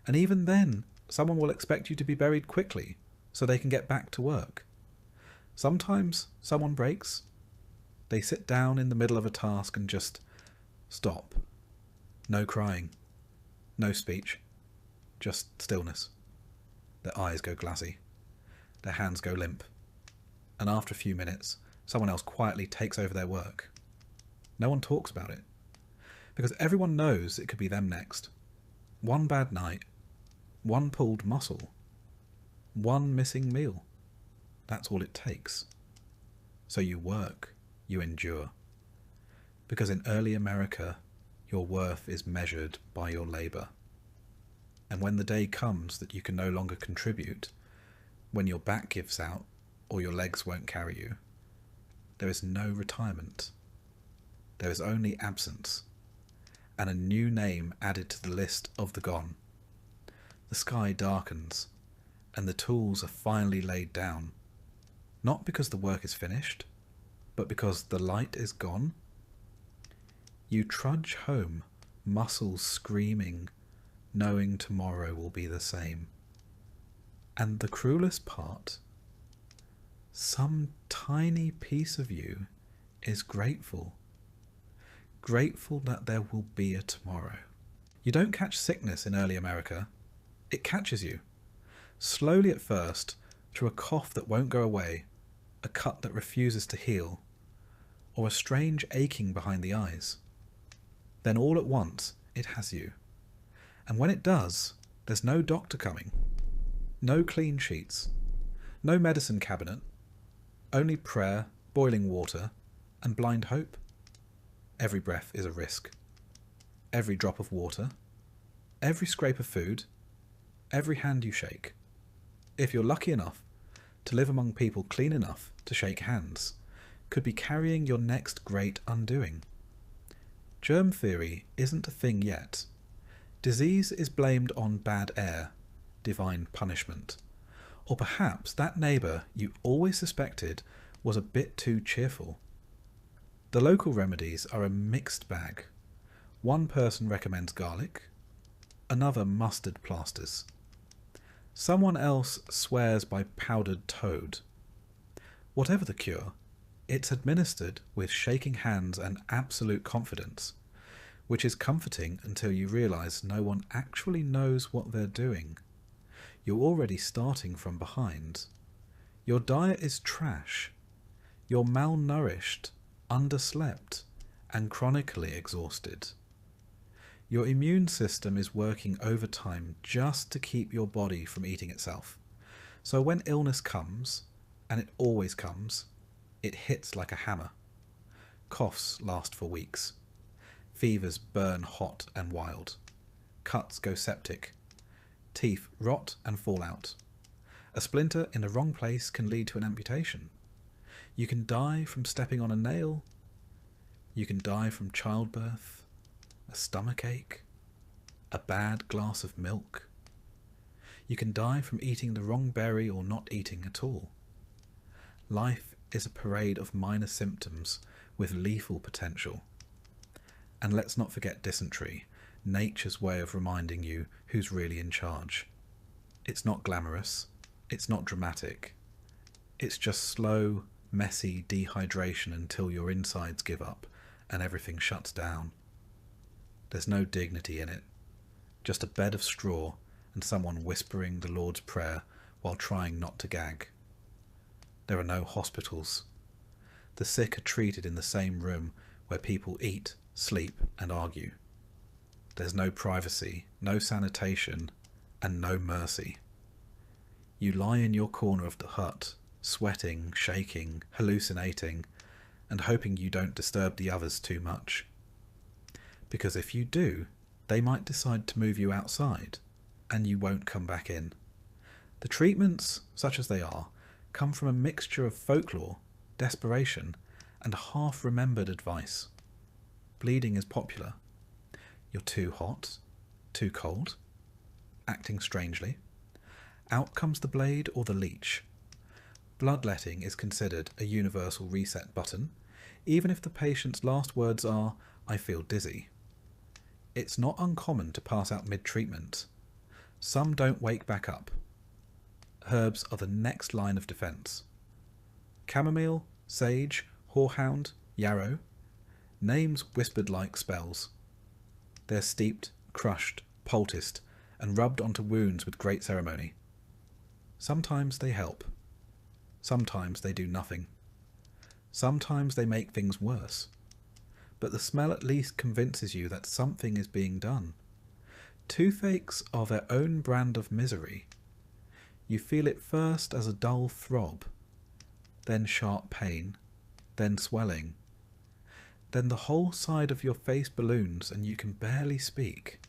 And even then, someone will expect you to be buried quickly so they can get back to work. Sometimes someone breaks. They sit down in the middle of a task and just stop. No crying, no speech, just stillness. Their eyes go glassy, their hands go limp, and after a few minutes, someone else quietly takes over their work. No one talks about it, because everyone knows it could be them next. One bad night, one pulled muscle, one missing meal. That's all it takes. So you work, you endure. Because in early America, your worth is measured by your labour. And when the day comes that you can no longer contribute, when your back gives out or your legs won't carry you, there is no retirement. There is only absence, and a new name added to the list of the gone. The sky darkens, and the tools are finally laid down, not because the work is finished, but because the light is gone. You trudge home, muscles screaming, knowing tomorrow will be the same. And the cruelest part, some tiny piece of you is grateful. Grateful that there will be a tomorrow. You don't catch sickness in early America. It catches you. Slowly at first, through a cough that won't go away, a cut that refuses to heal, or a strange aching behind the eyes. Then all at once, it has you. And when it does, there's no doctor coming. No clean sheets. No medicine cabinet. Only prayer, boiling water, and blind hope. Every breath is a risk. Every drop of water. Every scrape of food. Every hand you shake. If you're lucky enough to live among people clean enough to shake hands, could be carrying your next great undoing. Germ theory isn't a thing yet. Disease is blamed on bad air, divine punishment. Or perhaps that neighbour you always suspected was a bit too cheerful. The local remedies are a mixed bag. One person recommends garlic, another mustard plasters. Someone else swears by powdered toad. Whatever the cure, it's administered with shaking hands and absolute confidence, which is comforting until you realise no one actually knows what they're doing. You're already starting from behind. Your diet is trash. You're malnourished, underslept, and chronically exhausted. Your immune system is working overtime just to keep your body from eating itself. So when illness comes, and it always comes, it hits like a hammer. Coughs last for weeks. Fevers burn hot and wild. Cuts go septic. Teeth rot and fall out. A splinter in the wrong place can lead to an amputation. You can die from stepping on a nail. You can die from childbirth, a stomachache, a bad glass of milk. You can die from eating the wrong berry or not eating at all. Life is a parade of minor symptoms with lethal potential. And let's not forget dysentery, nature's way of reminding you who's really in charge. It's not glamorous, it's not dramatic. It's just slow, messy dehydration until your insides give up and everything shuts down. There's no dignity in it, just a bed of straw and someone whispering the Lord's Prayer while trying not to gag. There are no hospitals. The sick are treated in the same room where people eat, sleep and argue. There's no privacy, no sanitation, and no mercy. You lie in your corner of the hut, sweating, shaking, hallucinating, and hoping you don't disturb the others too much. Because if you do, they might decide to move you outside, and you won't come back in. The treatments, such as they are, come from a mixture of folklore, desperation, and half-remembered advice. Bleeding is popular. You're too hot, too cold, acting strangely. Out comes the blade or the leech. Bloodletting is considered a universal reset button, even if the patient's last words are, "I feel dizzy." It's not uncommon to pass out mid-treatment. Some don't wake back up. Herbs are the next line of defence. Chamomile, sage, horehound, yarrow. Names whispered like spells. They're steeped, crushed, poulticed, and rubbed onto wounds with great ceremony. Sometimes they help. Sometimes they do nothing. Sometimes they make things worse. But the smell at least convinces you that something is being done. Toothaches are their own brand of misery. You feel it first as a dull throb, then sharp pain, then swelling. Then the whole side of your face balloons and you can barely speak.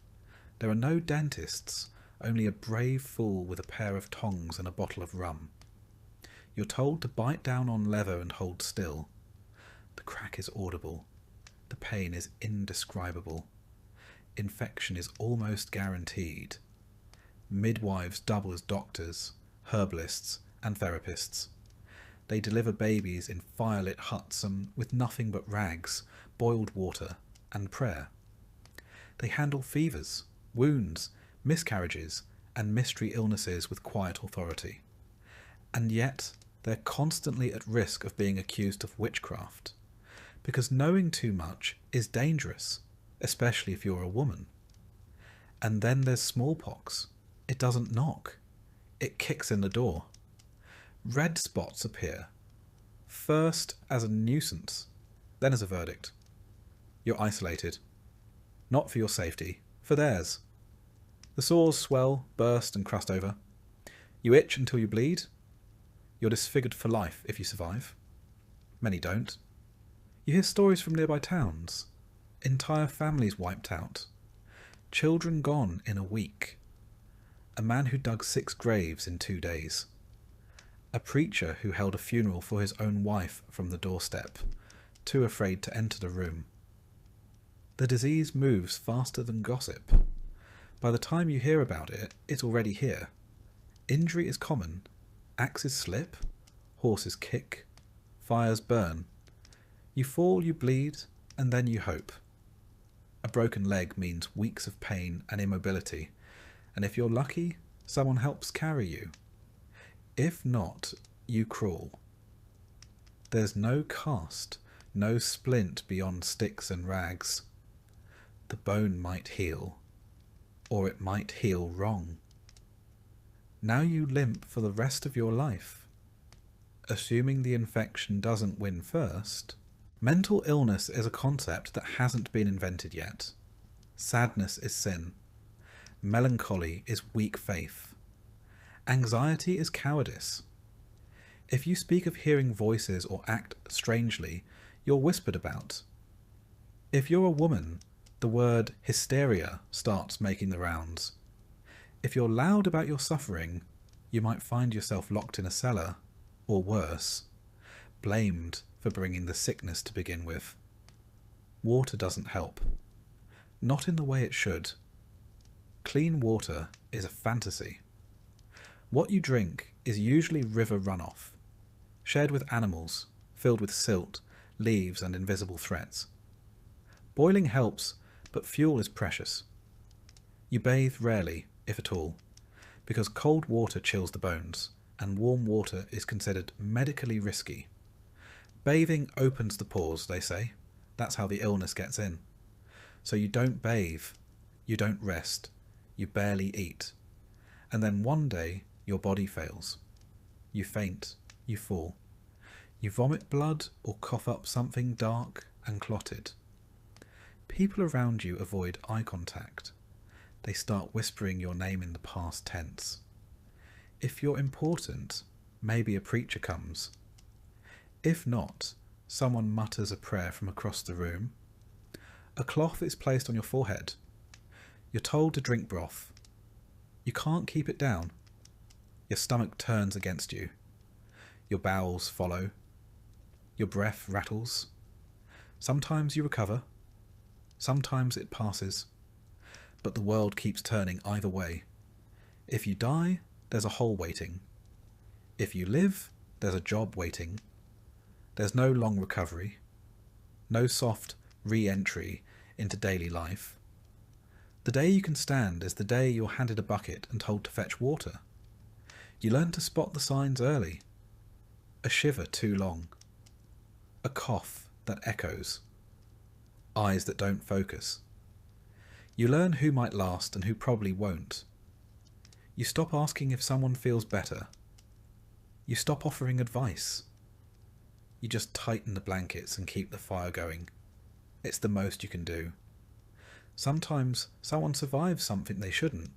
There are no dentists, only a brave fool with a pair of tongs and a bottle of rum. You're told to bite down on leather and hold still. The crack is audible. The pain is indescribable. Infection is almost guaranteed. Midwives double as doctors, herbalists, and therapists. They deliver babies in firelit huts and with nothing but rags, boiled water, and prayer. They handle fevers, wounds, miscarriages, and mystery illnesses with quiet authority. And yet, they're constantly at risk of being accused of witchcraft, because knowing too much is dangerous, especially if you're a woman. And then there's smallpox. It doesn't knock. It kicks in the door. Red spots appear, first as a nuisance, then as a verdict. You're isolated. Not for your safety, for theirs. The sores swell, burst and crust over. You itch until you bleed. You're disfigured for life if you survive. Many don't. You hear stories from nearby towns. Entire families wiped out. Children gone in a week. A man who dug 6 graves in 2 days. A preacher who held a funeral for his own wife from the doorstep, too afraid to enter the room. The disease moves faster than gossip. By the time you hear about it, it's already here. Injury is common. Axes slip, horses kick, fires burn. You fall, you bleed, and then you hope. A broken leg means weeks of pain and immobility, and if you're lucky, someone helps carry you. If not, you crawl. There's no cast, no splint beyond sticks and rags. The bone might heal, or it might heal wrong. Now you limp for the rest of your life. Assuming the infection doesn't win first, mental illness is a concept that hasn't been invented yet. Sadness is sin. Melancholy is weak faith. Anxiety is cowardice. If you speak of hearing voices or act strangely, you're whispered about. If you're a woman, the word hysteria starts making the rounds. If you're loud about your suffering, you might find yourself locked in a cellar, or worse, blamed for bringing the sickness to begin with. Water doesn't help. Not in the way it should. Clean water is a fantasy. What you drink is usually river runoff, shared with animals, filled with silt, leaves and invisible threats. Boiling helps, but fuel is precious. You bathe rarely, if at all, because cold water chills the bones, and warm water is considered medically risky. Bathing opens the pores, they say. That's how the illness gets in. So you don't bathe, you don't rest, you barely eat. And then one day, your body fails. You faint, you fall. You vomit blood or cough up something dark and clotted. People around you avoid eye contact. They start whispering your name in the past tense. If you're important, maybe a preacher comes. If not, someone mutters a prayer from across the room. A cloth is placed on your forehead. You're told to drink broth. You can't keep it down. Your stomach turns against you. Your bowels follow. Your breath rattles. Sometimes you recover. Sometimes it passes. But the world keeps turning either way. If you die, there's a hole waiting. If you live, there's a job waiting. There's no long recovery. No soft re-entry into daily life. The day you can stand is the day you're handed a bucket and told to fetch water. You learn to spot the signs early. A shiver too long. A cough that echoes. Eyes that don't focus. You learn who might last and who probably won't. You stop asking if someone feels better. You stop offering advice. You just tighten the blankets and keep the fire going. It's the most you can do. Sometimes someone survives something they shouldn't.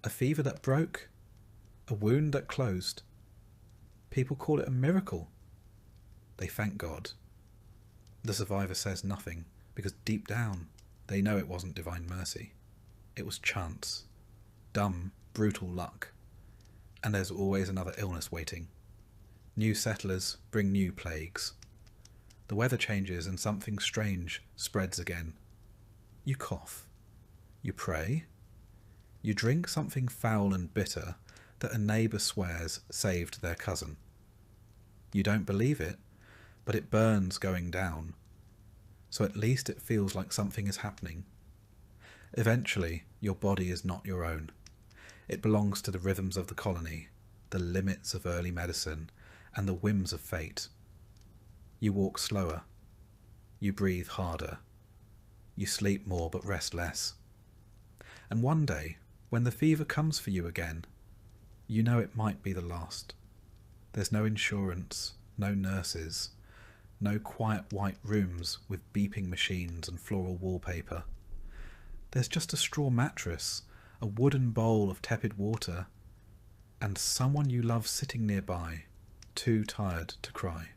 A fever that broke. A wound that closed. People call it a miracle. They thank God. The survivor says nothing, because deep down, they know it wasn't divine mercy. It was chance. Dumb, brutal luck. And there's always another illness waiting. New settlers bring new plagues. The weather changes and something strange spreads again. You cough. You pray. You drink something foul and bitter that a neighbour swears saved their cousin. You don't believe it, but it burns going down. So at least it feels like something is happening. Eventually, your body is not your own. It belongs to the rhythms of the colony, the limits of early medicine, and the whims of fate. You walk slower. You breathe harder. You sleep more but rest less. And one day, when the fever comes for you again, you know it might be the last. There's no insurance, no nurses, no quiet white rooms with beeping machines and floral wallpaper. There's just a straw mattress, a wooden bowl of tepid water, and someone you love sitting nearby, too tired to cry.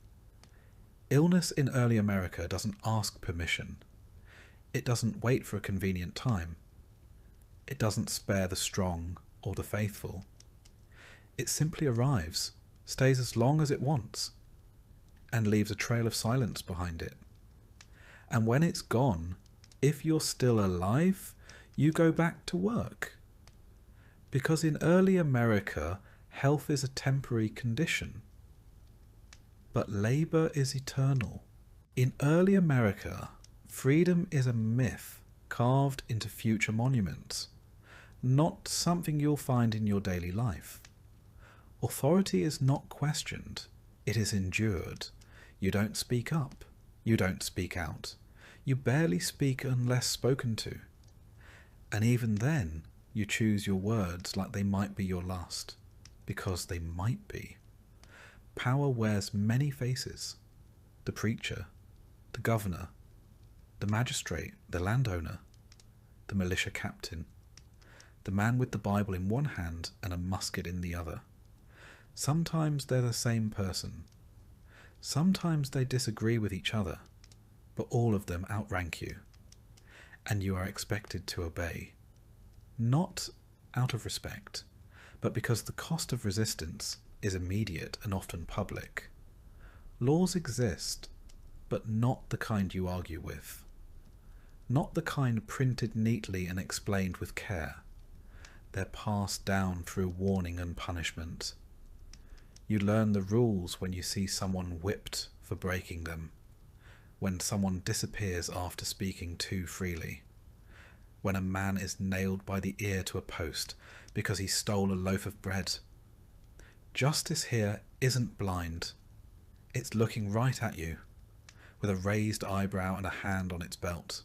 Illness in early America doesn't ask permission. It doesn't wait for a convenient time. It doesn't spare the strong or the faithful. It simply arrives, stays as long as it wants, and leaves a trail of silence behind it. And when it's gone, if you're still alive, you go back to work. Because in early America, health is a temporary condition, but labour is eternal. In early America, freedom is a myth carved into future monuments, not something you'll find in your daily life. Authority is not questioned, it is endured. You don't speak up, you don't speak out, you barely speak unless spoken to. And even then, you choose your words like they might be your last, because they might be. Power wears many faces: the preacher, the governor, the magistrate, the landowner, the militia captain, the man with the Bible in one hand and a musket in the other. Sometimes they're the same person. Sometimes they disagree with each other, but all of them outrank you, and you are expected to obey. Not out of respect, but because the cost of resistance is immediate and often public. Laws exist, but not the kind you argue with. Not the kind printed neatly and explained with care. They're passed down through warning and punishment. You learn the rules when you see someone whipped for breaking them, when someone disappears after speaking too freely, when a man is nailed by the ear to a post because he stole a loaf of bread. Justice here isn't blind. It's looking right at you, with a raised eyebrow and a hand on its belt.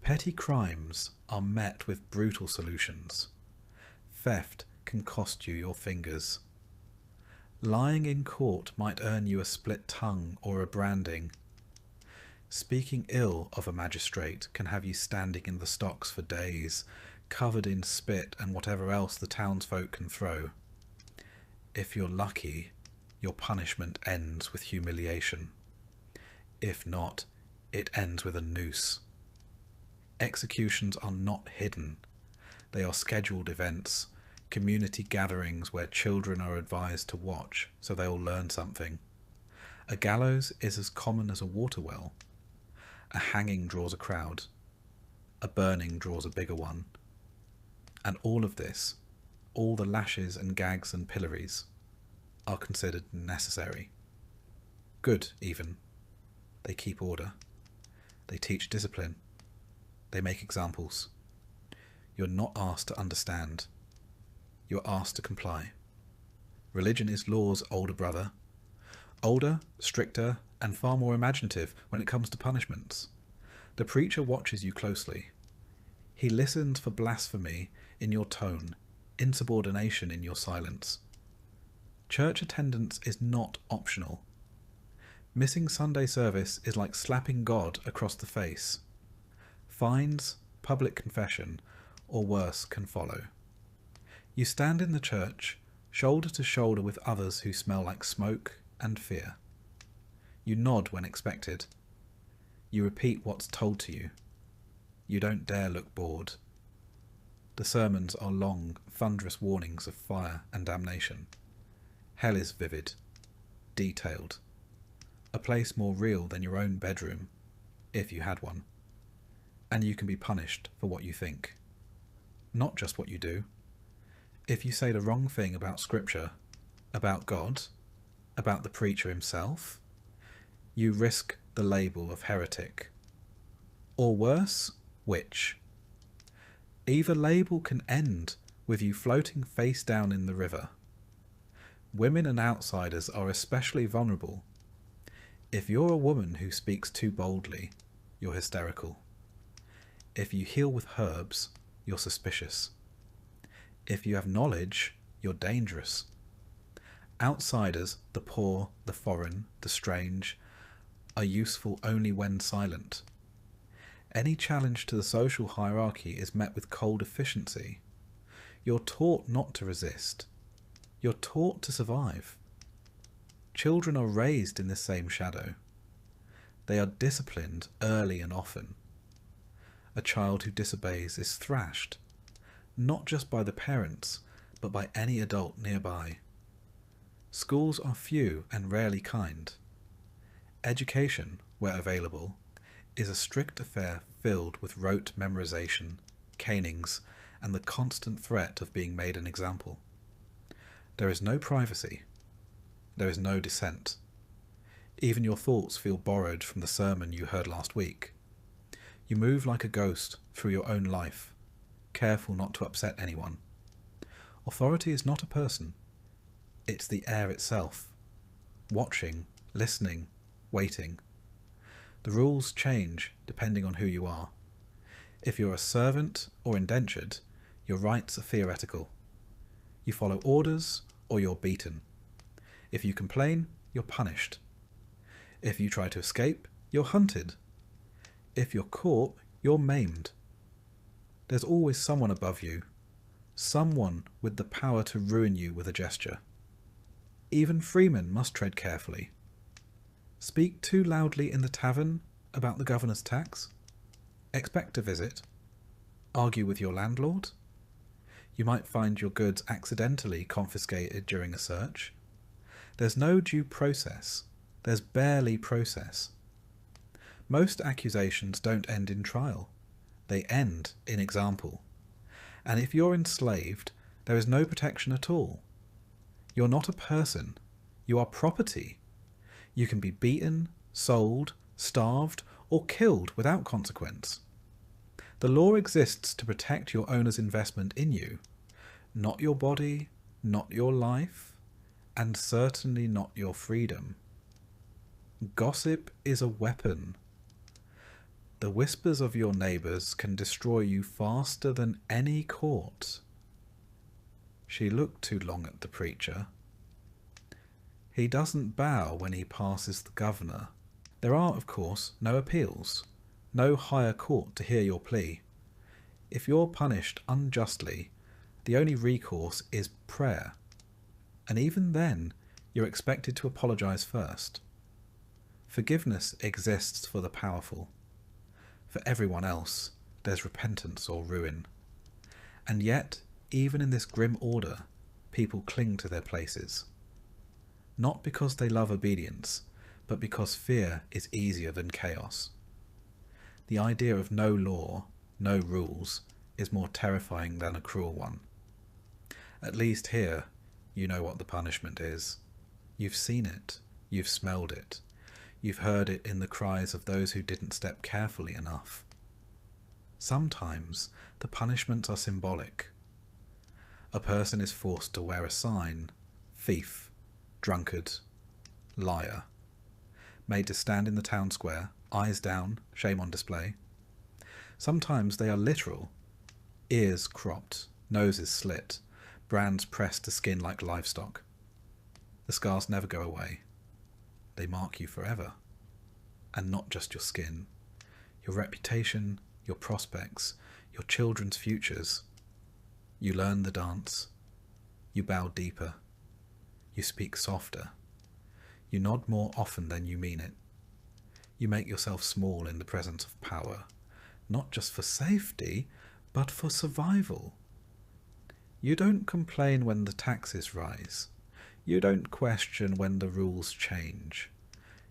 Petty crimes are met with brutal solutions. Theft can cost you your fingers. Lying in court might earn you a split tongue or a branding. Speaking ill of a magistrate can have you standing in the stocks for days, covered in spit and whatever else the townsfolk can throw. If you're lucky, your punishment ends with humiliation. If not, it ends with a noose. Executions are not hidden. They are scheduled events, community gatherings where children are advised to watch so they'll learn something. A gallows is as common as a water well. A hanging draws a crowd. A burning draws a bigger one. And all of this, all the lashes and gags and pillories, are considered necessary. Good, even. They keep order. They teach discipline. They make examples. You're not asked to understand. You're asked to comply. Religion is law's older brother. Older, stricter, and far more imaginative when it comes to punishments. The preacher watches you closely. He listens for blasphemy in your tone, insubordination in your silence. Church attendance is not optional. Missing Sunday service is like slapping God across the face. Fines, public confession, or worse can follow. You stand in the church, shoulder to shoulder with others who smell like smoke and fear. You nod when expected. You repeat what's told to you. You don't dare look bored. The sermons are long, thunderous warnings of fire and damnation. Hell is vivid, detailed. A place more real than your own bedroom, if you had one. And you can be punished for what you think. Not just what you do. If you say the wrong thing about Scripture, about God, about the preacher himself, you risk the label of heretic. Or worse, witch. Either label can end with you floating face down in the river. Women and outsiders are especially vulnerable. If you're a woman who speaks too boldly, you're hysterical. If you heal with herbs, you're suspicious. If you have knowledge, you're dangerous. Outsiders, the poor, the foreign, the strange, are useful only when silent. Any challenge to the social hierarchy is met with cold efficiency. You're taught not to resist. You're taught to survive. Children are raised in the same shadow. They are disciplined early and often. A child who disobeys is thrashed, not just by the parents, but by any adult nearby. Schools are few and rarely kind. Education, where available, is a strict affair filled with rote memorization, canings, and the constant threat of being made an example. There is no privacy. There is no dissent. Even your thoughts feel borrowed from the sermon you heard last week. You move like a ghost through your own life, careful not to upset anyone. Authority is not a person. It's the air itself, watching, listening, waiting. The rules change depending on who you are. If you're a servant or indentured, your rights are theoretical. You follow orders or you're beaten. If you complain, you're punished. If you try to escape, you're hunted. If you're caught, you're maimed. There's always someone above you, someone with the power to ruin you with a gesture. Even freemen must tread carefully. Speak too loudly in the tavern about the governor's tax? Expect a visit. Argue with your landlord? You might find your goods accidentally confiscated during a search. There's no due process. There's barely process. Most accusations don't end in trial. They end in example. And if you're enslaved, there is no protection at all. You're not a person. You are property. You can be beaten, sold, starved, or killed without consequence. The law exists to protect your owner's investment in you, not your body, not your life, and certainly not your freedom. Gossip is a weapon. The whispers of your neighbours can destroy you faster than any court. She looked too long at the preacher. He doesn't bow when he passes the governor. There are, of course, no appeals, no higher court to hear your plea. If you're punished unjustly, the only recourse is prayer. And even then, you're expected to apologise first. Forgiveness exists for the powerful. For everyone else, there's repentance or ruin. And yet, even in this grim order, people cling to their places. Not because they love obedience, but because fear is easier than chaos. The idea of no law, no rules, is more terrifying than a cruel one. At least here, you know what the punishment is. You've seen it, you've smelled it, you've heard it in the cries of those who didn't step carefully enough. Sometimes the punishments are symbolic. A person is forced to wear a sign, thief, drunkard, liar, made to stand in the town square, eyes down, shame on display. Sometimes they are literal, ears cropped, noses slit, brands pressed to skin like livestock. The scars never go away. They mark you forever. And not just your skin, your reputation, your prospects, your children's futures. You learn the dance. You bow deeper. You speak softer. You nod more often than you mean it. You make yourself small in the presence of power, not just for safety, but for survival. You don't complain when the taxes rise. You don't question when the rules change.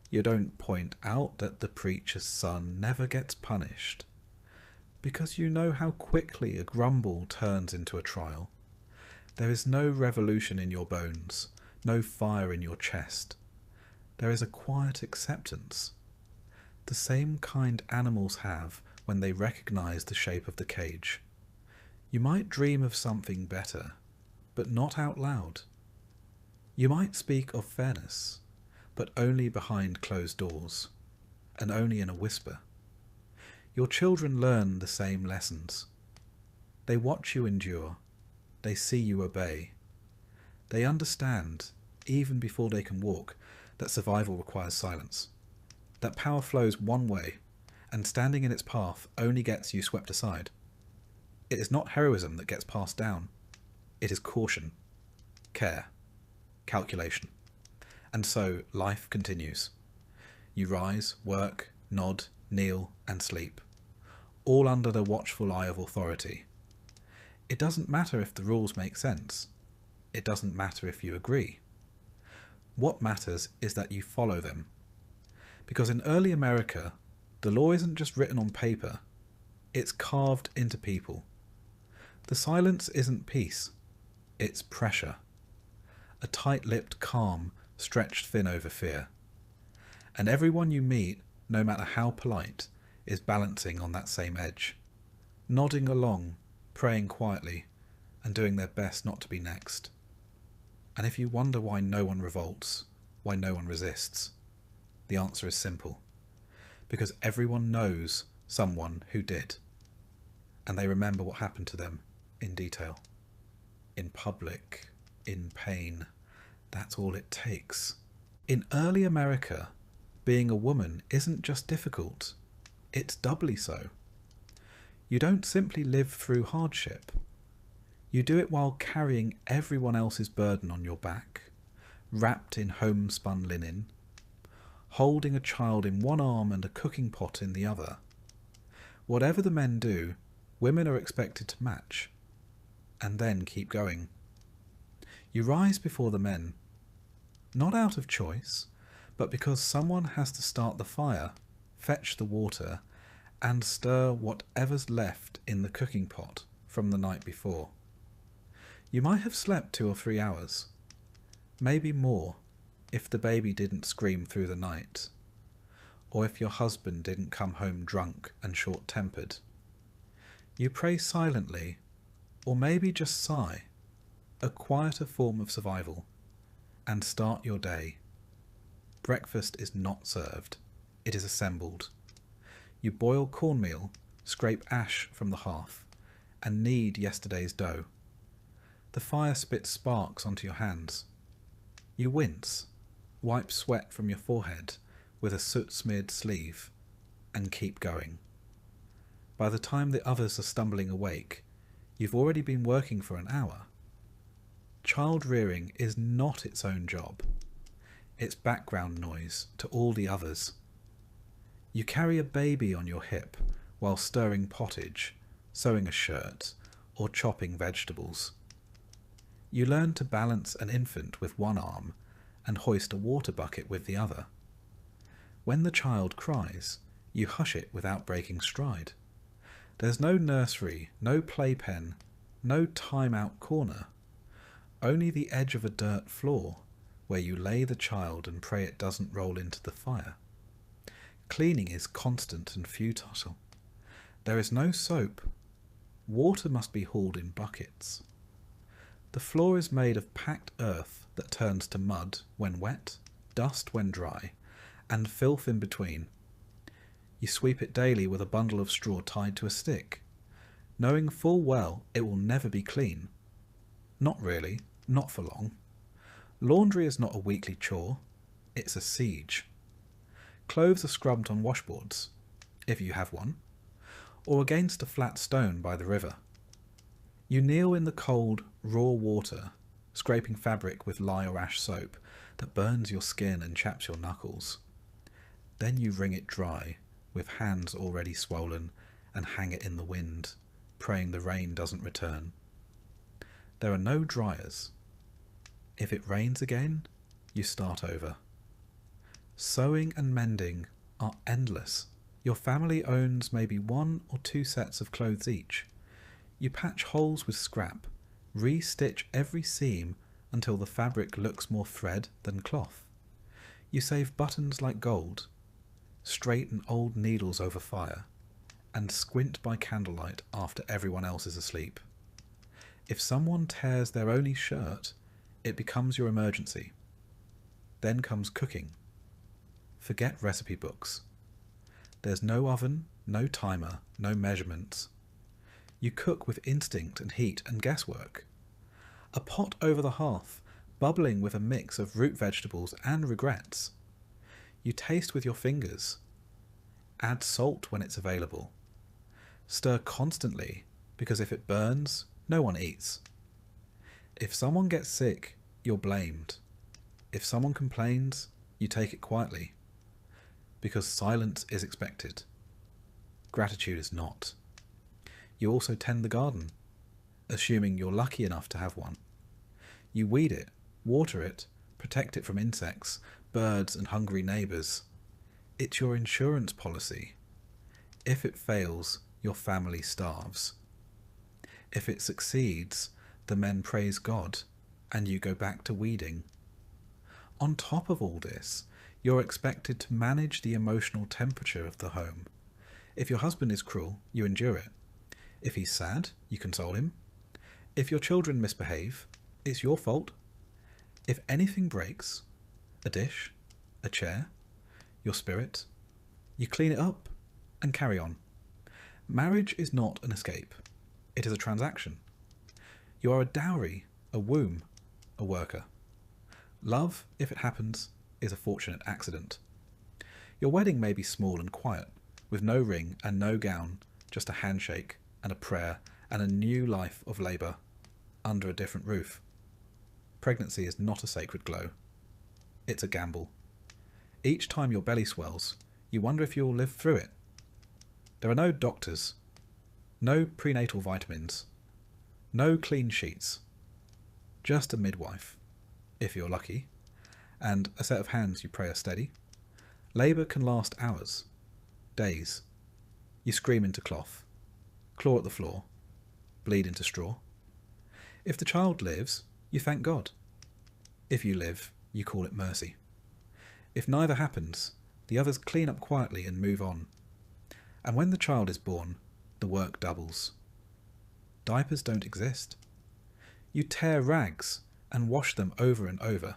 You don't point out that the preacher's son never gets punished, because you know how quickly a grumble turns into a trial. There is no revolution in your bones, no fire in your chest. There is a quiet acceptance, the same kind animals have when they recognize the shape of the cage. You might dream of something better, but not out loud. You might speak of fairness, but only behind closed doors, and only in a whisper. Your children learn the same lessons. They watch you endure. They see you obey. They understand, even before they can walk, that survival requires silence, that power flows one way, and standing in its path only gets you swept aside. It is not heroism that gets passed down. It is caution, care, calculation. And so life continues. You rise, work, nod, kneel, and sleep, all under the watchful eye of authority. It doesn't matter if the rules make sense. It doesn't matter if you agree. What matters is that you follow them. Because in early America, the law isn't just written on paper, it's carved into people. The silence isn't peace, it's pressure. A tight-lipped calm stretched thin over fear. And everyone you meet, no matter how polite, is balancing on that same edge, nodding along, praying quietly, and doing their best not to be next. And if you wonder why no one revolts, why no one resists, the answer is simple. Because everyone knows someone who did, and they remember what happened to them in detail. In public, in pain, that's all it takes. In early America, being a woman isn't just difficult, it's doubly so. You don't simply live through hardship. You do it while carrying everyone else's burden on your back, wrapped in homespun linen, holding a child in one arm and a cooking pot in the other. Whatever the men do, women are expected to match, and then keep going. You rise before the men, not out of choice, but because someone has to start the fire, fetch the water, and stir whatever's left in the cooking pot from the night before. You might have slept 2 or 3 hours, maybe more, if the baby didn't scream through the night, or if your husband didn't come home drunk and short-tempered. You pray silently, or maybe just sigh, a quieter form of survival, and start your day. Breakfast is not served, it is assembled. You boil cornmeal, scrape ash from the hearth, and knead yesterday's dough. The fire spits sparks onto your hands. You wince, wipe sweat from your forehead with a soot-smeared sleeve, and keep going. By the time the others are stumbling awake, you've already been working for an hour. Child rearing is not its own job. It's background noise to all the others. You carry a baby on your hip while stirring pottage, sewing a shirt, or chopping vegetables. You learn to balance an infant with one arm and hoist a water bucket with the other. When the child cries, you hush it without breaking stride. There's no nursery, no playpen, no time-out corner. Only the edge of a dirt floor where you lay the child and pray it doesn't roll into the fire. Cleaning is constant and futile. There is no soap. Water must be hauled in buckets. The floor is made of packed earth that turns to mud when wet, dust when dry, and filth in between. You sweep it daily with a bundle of straw tied to a stick, knowing full well it will never be clean. Not really, not for long. Laundry is not a weekly chore, it's a siege. Clothes are scrubbed on washboards, if you have one, or against a flat stone by the river. You kneel in the cold, raw water, scraping fabric with lye or ash soap that burns your skin and chaps your knuckles. Then you wring it dry, with hands already swollen, and hang it in the wind, praying the rain doesn't return. There are no dryers. If it rains again, you start over. Sewing and mending are endless. Your family owns maybe 1 or 2 sets of clothes each. You patch holes with scrap, re-stitch every seam until the fabric looks more thread than cloth. You save buttons like gold, straighten old needles over fire, and squint by candlelight after everyone else is asleep. If someone tears their only shirt, it becomes your emergency. Then comes cooking. Forget recipe books. There's no oven, no timer, no measurements. You cook with instinct and heat and guesswork. A pot over the hearth, bubbling with a mix of root vegetables and regrets. You taste with your fingers. Add salt when it's available. Stir constantly, because if it burns, no one eats. If someone gets sick, you're blamed. If someone complains, you take it quietly. Because silence is expected. Gratitude is not. You also tend the garden, assuming you're lucky enough to have one. You weed it, water it, protect it from insects, birds and hungry neighbours. It's your insurance policy. If it fails, your family starves. If it succeeds, the men praise God, and you go back to weeding. On top of all this, you're expected to manage the emotional temperature of the home. If your husband is cruel, you endure it. If he's sad, you console him. If your children misbehave, it's your fault. If anything breaks, a dish, a chair, your spirit, you clean it up and carry on. Marriage is not an escape. It is a transaction. You are a dowry, a womb, a worker. Love, if it happens, is a fortunate accident. Your wedding may be small and quiet, with no ring and no gown, just a handshake and a prayer and a new life of labour under a different roof. Pregnancy is not a sacred glow. It's a gamble. Each time your belly swells, you wonder if you'll live through it. There are no doctors, no prenatal vitamins, no clean sheets, just a midwife, if you're lucky, and a set of hands you pray are steady. Labour can last hours, days. You scream into cloth, claw at the floor, bleed into straw. If the child lives, you thank God. If you live, you call it mercy. If neither happens, the others clean up quietly and move on. And when the child is born, the work doubles. Diapers don't exist. You tear rags and wash them over and over.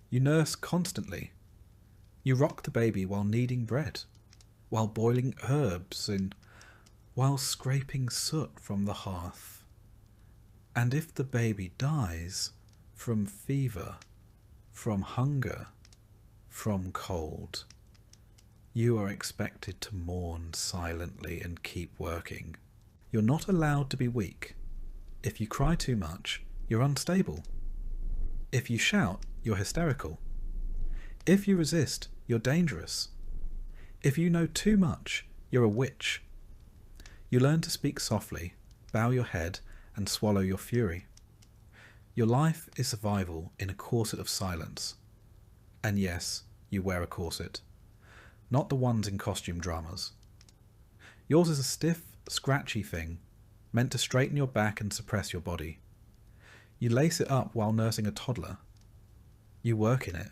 You nurse constantly. You rock the baby while kneading bread, while boiling herbs and while scraping soot from the hearth. And if the baby dies from fever, from hunger, from cold, you are expected to mourn silently and keep working. You're not allowed to be weak. If you cry too much, you're unstable. If you shout, you're hysterical. If you resist, you're dangerous. If you know too much, you're a witch. You learn to speak softly, bow your head, and swallow your fury. Your life is survival in a corset of silence. And yes, you wear a corset. Not the ones in costume dramas. Yours is a stiff, scratchy thing, meant to straighten your back and suppress your body. You lace it up while nursing a toddler. You work in it.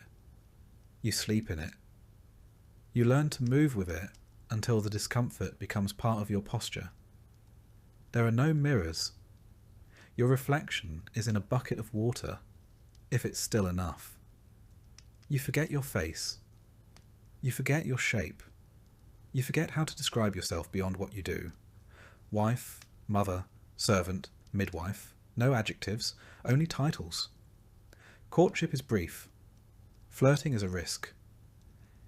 You sleep in it. You learn to move with it until the discomfort becomes part of your posture. There are no mirrors. Your reflection is in a bucket of water, if it's still enough. You forget your face. You forget your shape. You forget how to describe yourself beyond what you do. Wife, mother, servant, midwife. No adjectives, only titles. Courtship is brief. Flirting is a risk.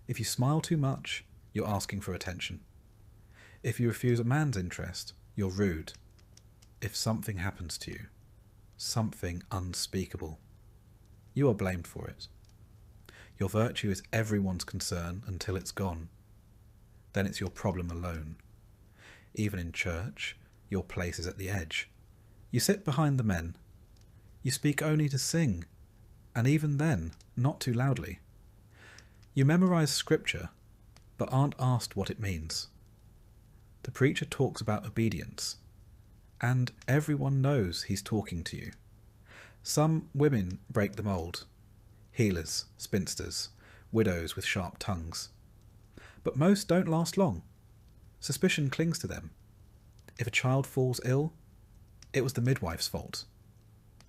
If you smile too much, you're asking for attention. If you refuse a man's interest, you're rude. If something happens to you, something unspeakable, you are blamed for it. Your virtue is everyone's concern until it's gone. Then it's your problem alone. Even in church, your place is at the edge. You sit behind the men. You speak only to sing, and even then, not too loudly. You memorize scripture, but aren't asked what it means. The preacher talks about obedience, and everyone knows he's talking to you. Some women break the mould. Healers, spinsters, widows with sharp tongues. But most don't last long. Suspicion clings to them. If a child falls ill, it was the midwife's fault.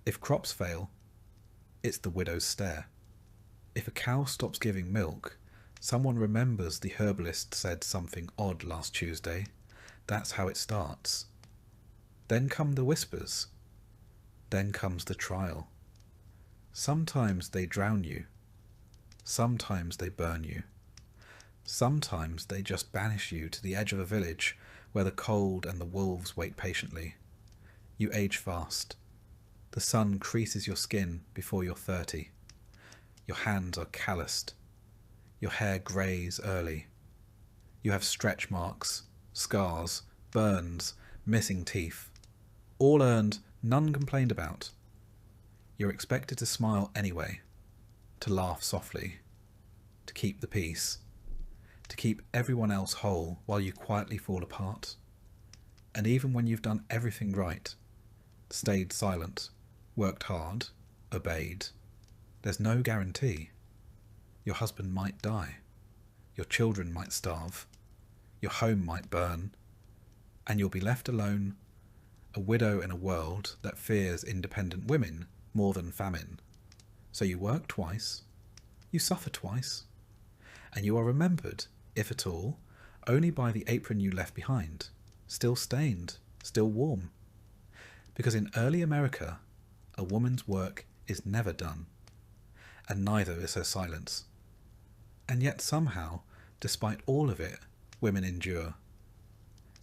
If crops fail, it's the widow's stare. If a cow stops giving milk, someone remembers the herbalist said something odd last Tuesday. That's how it starts. Then come the whispers. Then comes the trial. Sometimes they drown you. Sometimes they burn you. Sometimes they just banish you to the edge of a village where the cold and the wolves wait patiently. You age fast. The sun creases your skin before you're 30. Your hands are calloused. Your hair greys early. You have stretch marks, scars, burns, missing teeth. All earned, none complained about. You're expected to smile anyway. to laugh softly, to keep the peace, to keep everyone else whole while you quietly fall apart. And even when you've done everything right, stayed silent, worked hard, obeyed, there's no guarantee. Your husband might die, your children might starve, your home might burn, and you'll be left alone, a widow in a world that fears independent women more than famine. So you work twice, you suffer twice, and you are remembered, if at all, only by the apron you left behind, still stained, still warm. Because in early America, a woman's work is never done, and neither is her silence. And yet somehow, despite all of it, women endure.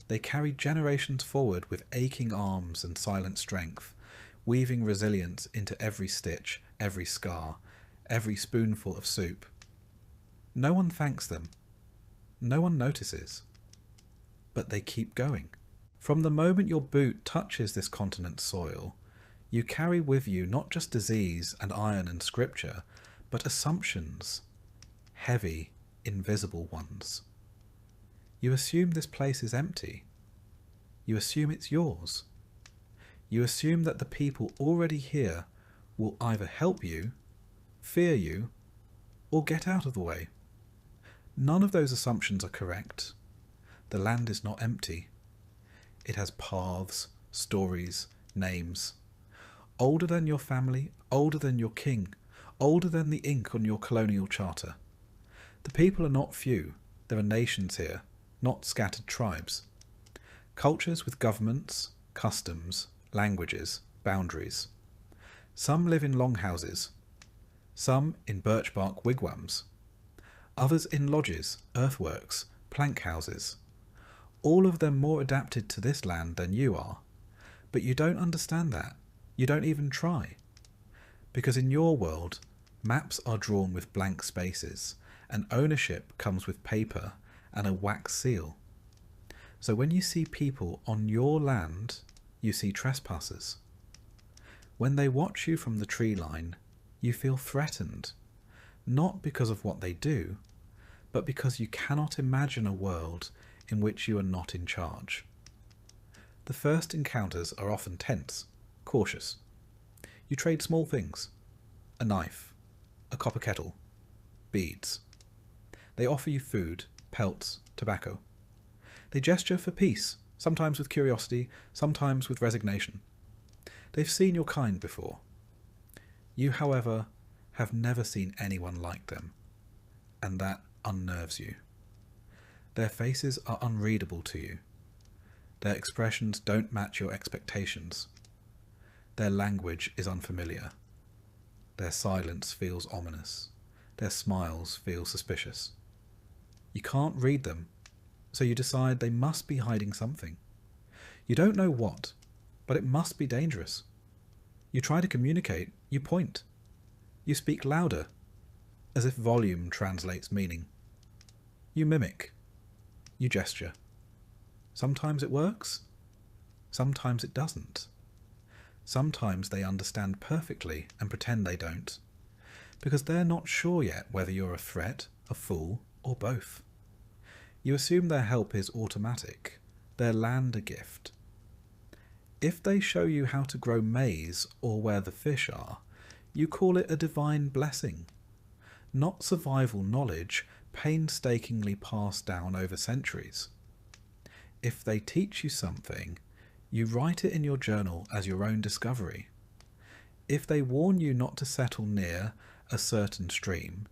They carry generations forward with aching arms and silent strength, weaving resilience into every stitch, every scar, every spoonful of soup. No one thanks them. No one notices. But they keep going. From the moment your boot touches this continent's soil, you carry with you not just disease and iron and scripture, but assumptions, heavy, invisible ones. You assume this place is empty. You assume it's yours. You assume that the people already here will either help you, fear you, or get out of the way. None of those assumptions are correct. The land is not empty. It has paths, stories, names. Older than your family, older than your king, older than the ink on your colonial charter. The people are not few. There are nations here, not scattered tribes. Cultures with governments, customs, languages, boundaries. Some live in longhouses, some in birch bark wigwams, others in lodges, earthworks, plank houses. All of them more adapted to this land than you are. But you don't understand that. You don't even try. Because in your world, maps are drawn with blank spaces, and ownership comes with paper and a wax seal. So when you see people on your land, you see trespassers. When they watch you from the tree line, you feel threatened, not because of what they do, but because you cannot imagine a world in which you are not in charge. The first encounters are often tense, cautious. You trade small things, a knife, a copper kettle, beads. They offer you food, pelts, tobacco. They gesture for peace, sometimes with curiosity, sometimes with resignation. They've seen your kind before. You, however, have never seen anyone like them, and that unnerves you. Their faces are unreadable to you. Their expressions don't match your expectations. Their language is unfamiliar. Their silence feels ominous. Their smiles feel suspicious. You can't read them, so you decide they must be hiding something. You don't know what, but it must be dangerous. You try to communicate, you point. You speak louder, as if volume translates meaning. You mimic. You gesture. Sometimes it works, sometimes it doesn't. Sometimes they understand perfectly and pretend they don't, because they're not sure yet whether you're a threat, a fool, or both. You assume their help is automatic, their land a gift. If they show you how to grow maize or where the fish are, you call it a divine blessing, not survival knowledge painstakingly passed down over centuries. If they teach you something, you write it in your journal as your own discovery. If they warn you not to settle near a certain stream,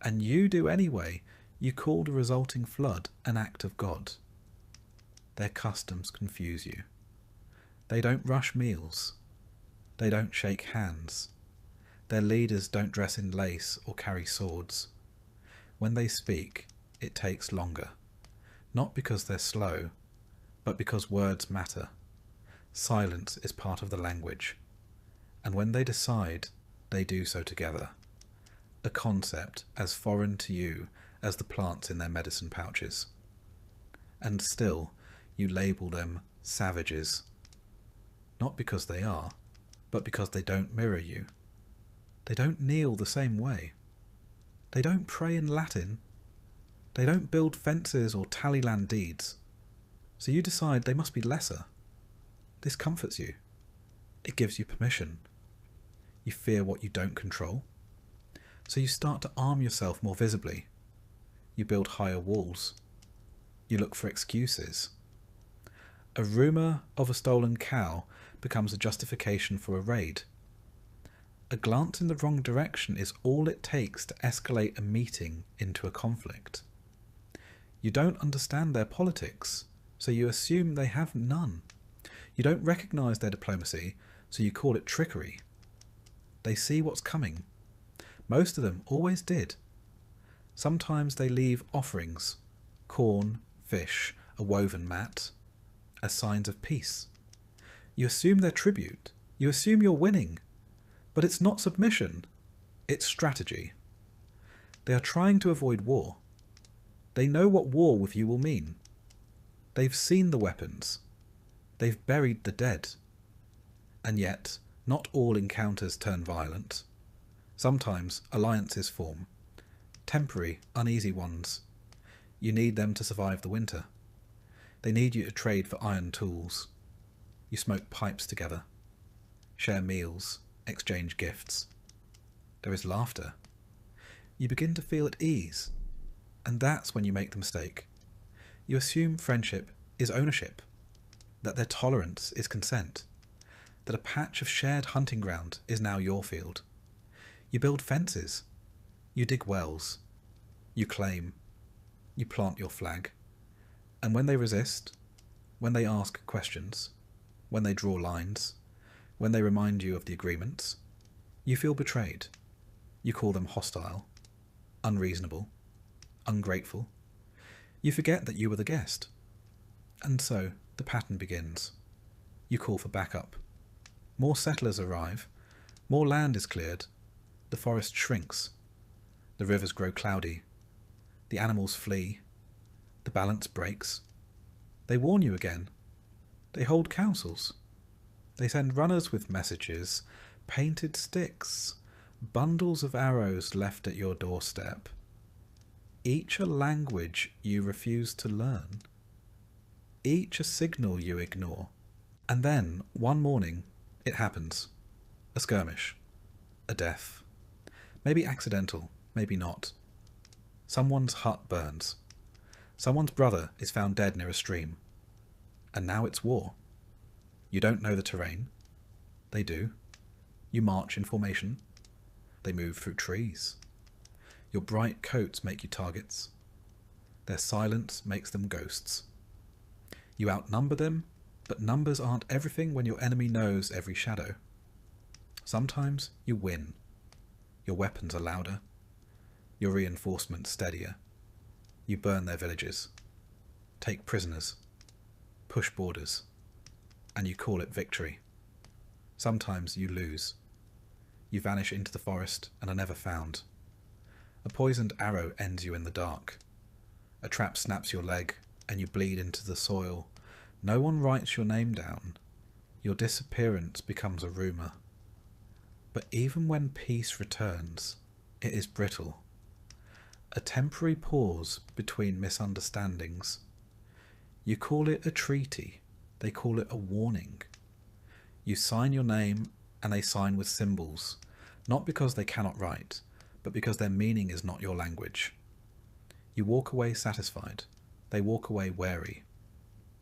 and you do anyway, you call the resulting flood an act of God. Their customs confuse you. They don't rush meals. They don't shake hands. Their leaders don't dress in lace or carry swords. When they speak, it takes longer, not because they're slow, but because words matter. Silence is part of the language, and when they decide, they do so together, a concept as foreign to you as the plants in their medicine pouches. And still, you label them savages, not because they are, but because they don't mirror you. They don't kneel the same way. They don't pray in Latin. They don't build fences or tally land deeds. So you decide they must be lesser. This comforts you. It gives you permission. You fear what you don't control. So you start to arm yourself more visibly. You build higher walls. You look for excuses. A rumour of a stolen cow becomes a justification for a raid. A glance in the wrong direction is all it takes to escalate a meeting into a conflict. You don't understand their politics, so you assume they have none. You don't recognise their diplomacy, so you call it trickery. They see what's coming. Most of them always did. Sometimes they leave offerings, corn, fish, a woven mat, as signs of peace. You assume their tribute. You assume you're winning. But it's not submission. It's strategy. They are trying to avoid war. They know what war with you will mean. They've seen the weapons. They've buried the dead. And yet, not all encounters turn violent. Sometimes alliances form. Temporary, uneasy ones. You need them to survive the winter. They need you to trade for iron tools. You smoke pipes together. Share meals. Exchange gifts. There is laughter. You begin to feel at ease. And that's when you make the mistake. You assume friendship is ownership. That their tolerance is consent. That a patch of shared hunting ground is now your field. You build fences. You dig wells. You claim. You plant your flag. And when they resist, when they ask questions, when they draw lines, when they remind you of the agreements, you feel betrayed. You call them hostile, unreasonable, ungrateful. You forget that you were the guest. And so the pattern begins. You call for backup. More settlers arrive. More land is cleared. The forest shrinks. The rivers grow cloudy. The animals flee. The balance breaks. They warn you again. They hold councils. They send runners with messages, painted sticks, bundles of arrows left at your doorstep. Each a language you refuse to learn. Each a signal you ignore. And then, one morning, it happens. A skirmish. A death. Maybe accidental, maybe not. Someone's hut burns. Someone's brother is found dead near a stream. And now it's war. You don't know the terrain. They do. You march in formation. They move through trees. Your bright coats make you targets. Their silence makes them ghosts. You outnumber them, but numbers aren't everything when your enemy knows every shadow. Sometimes you win. Your weapons are louder. Your reinforcements steadier. You burn their villages. Take prisoners. Push borders. And you call it victory. Sometimes you lose. You vanish into the forest and are never found. A poisoned arrow ends you in the dark. A trap snaps your leg and you bleed into the soil. No one writes your name down. Your disappearance becomes a rumour. But even when peace returns, it is brittle. A temporary pause between misunderstandings. You call it a treaty. They call it a warning. You sign your name and they sign with symbols, not because they cannot write, but because their meaning is not your language. You walk away satisfied. They walk away wary.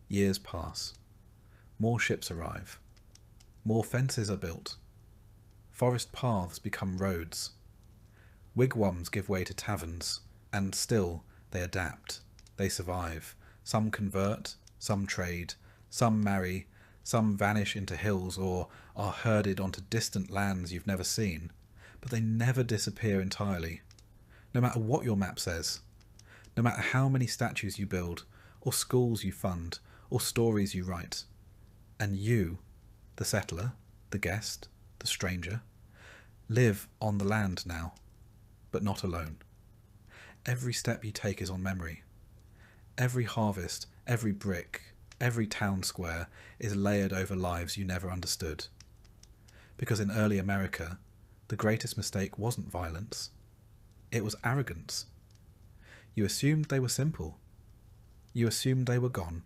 Years pass. More ships arrive. More fences are built. Forest paths become roads. Wigwams give way to taverns, and still they adapt. They survive. Some convert, some trade, some marry, some vanish into hills or are herded onto distant lands you've never seen, but they never disappear entirely, no matter what your map says, no matter how many statues you build, or schools you fund, or stories you write. And you, the settler, the guest, the stranger, live on the land now, but not alone. Every step you take is on memory. Every harvest, every brick, every town square is layered over lives you never understood. Because in early America, the greatest mistake wasn't violence. It was arrogance. You assumed they were simple. You assumed they were gone.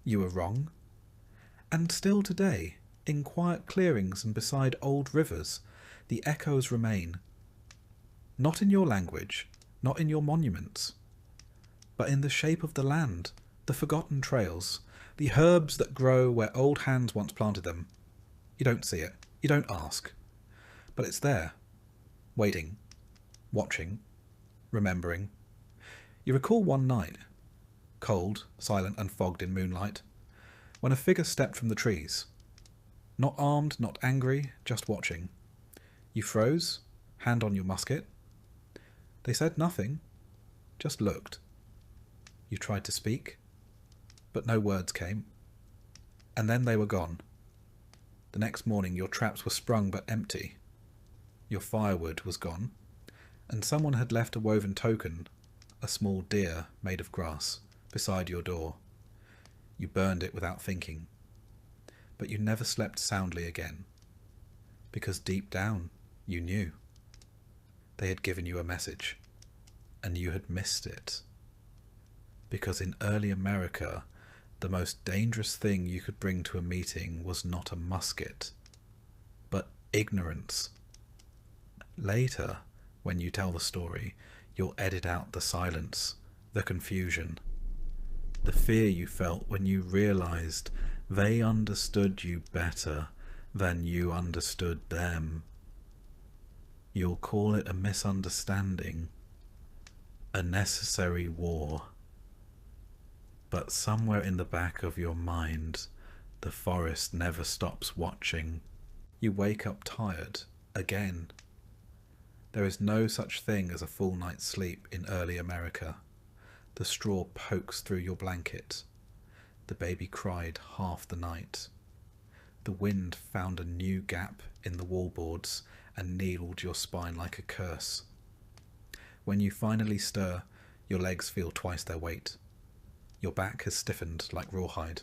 You were wrong. And still today, in quiet clearings and beside old rivers, the echoes remain. Not in your language, not in your monuments, but in the shape of the land, the forgotten trails, the herbs that grow where old hands once planted them. You don't see it, you don't ask, but it's there, waiting, watching, remembering. You recall one night, cold, silent and fogged in moonlight, when a figure stepped from the trees. Not armed, not angry, just watching. You froze, hand on your musket. They said nothing, just looked. You tried to speak, but no words came. And then they were gone. The next morning your traps were sprung but empty. Your firewood was gone, and someone had left a woven token, a small deer made of grass, beside your door. You burned it without thinking. But you never slept soundly again, because deep down you knew. They had given you a message, and you had missed it. Because in early America, the most dangerous thing you could bring to a meeting was not a musket, but ignorance. Later, when you tell the story, you'll edit out the silence, the confusion, the fear you felt when you realized they understood you better than you understood them. You'll call it a misunderstanding, a necessary war. But somewhere in the back of your mind, the forest never stops watching. You wake up tired again. There is no such thing as a full night's sleep in early America. The straw pokes through your blanket. The baby cried half the night. The wind found a new gap in the wallboards and needled your spine like a curse. When you finally stir, your legs feel twice their weight. Your back has stiffened like rawhide.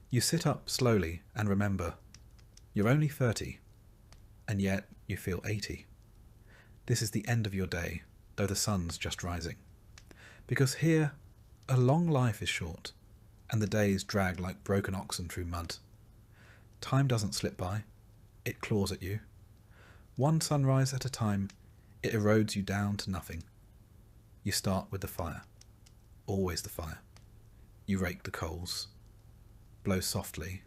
You sit up slowly and remember, you're only 30, and yet you feel 80. This is the end of your day, though the sun's just rising. Because here, a long life is short, and the days drag like broken oxen through mud. Time doesn't slip by, it claws at you. One sunrise at a time, it erodes you down to nothing. You start with the fire, always the fire. You rake the coals, blow softly,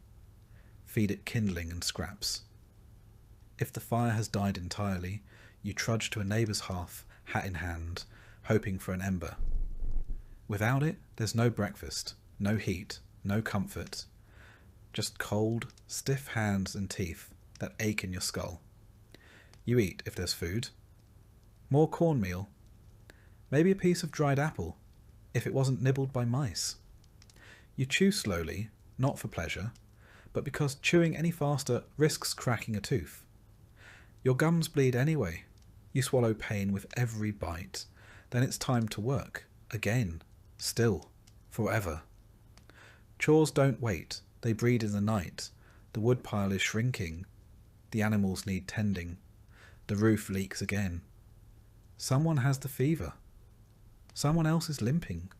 feed it kindling and scraps. If the fire has died entirely, you trudge to a neighbour's hearth, hat in hand, hoping for an ember. Without it, there's no breakfast, no heat, no comfort, just cold, stiff hands and teeth that ache in your skull. You eat if there's food. More cornmeal. Maybe a piece of dried apple, if it wasn't nibbled by mice. You chew slowly, not for pleasure, but because chewing any faster risks cracking a tooth. Your gums bleed anyway. You swallow pain with every bite. Then it's time to work, again, still, forever. Chores don't wait, they breed in the night. The woodpile is shrinking. The animals need tending. The roof leaks again. Someone has the fever. Someone else is limping.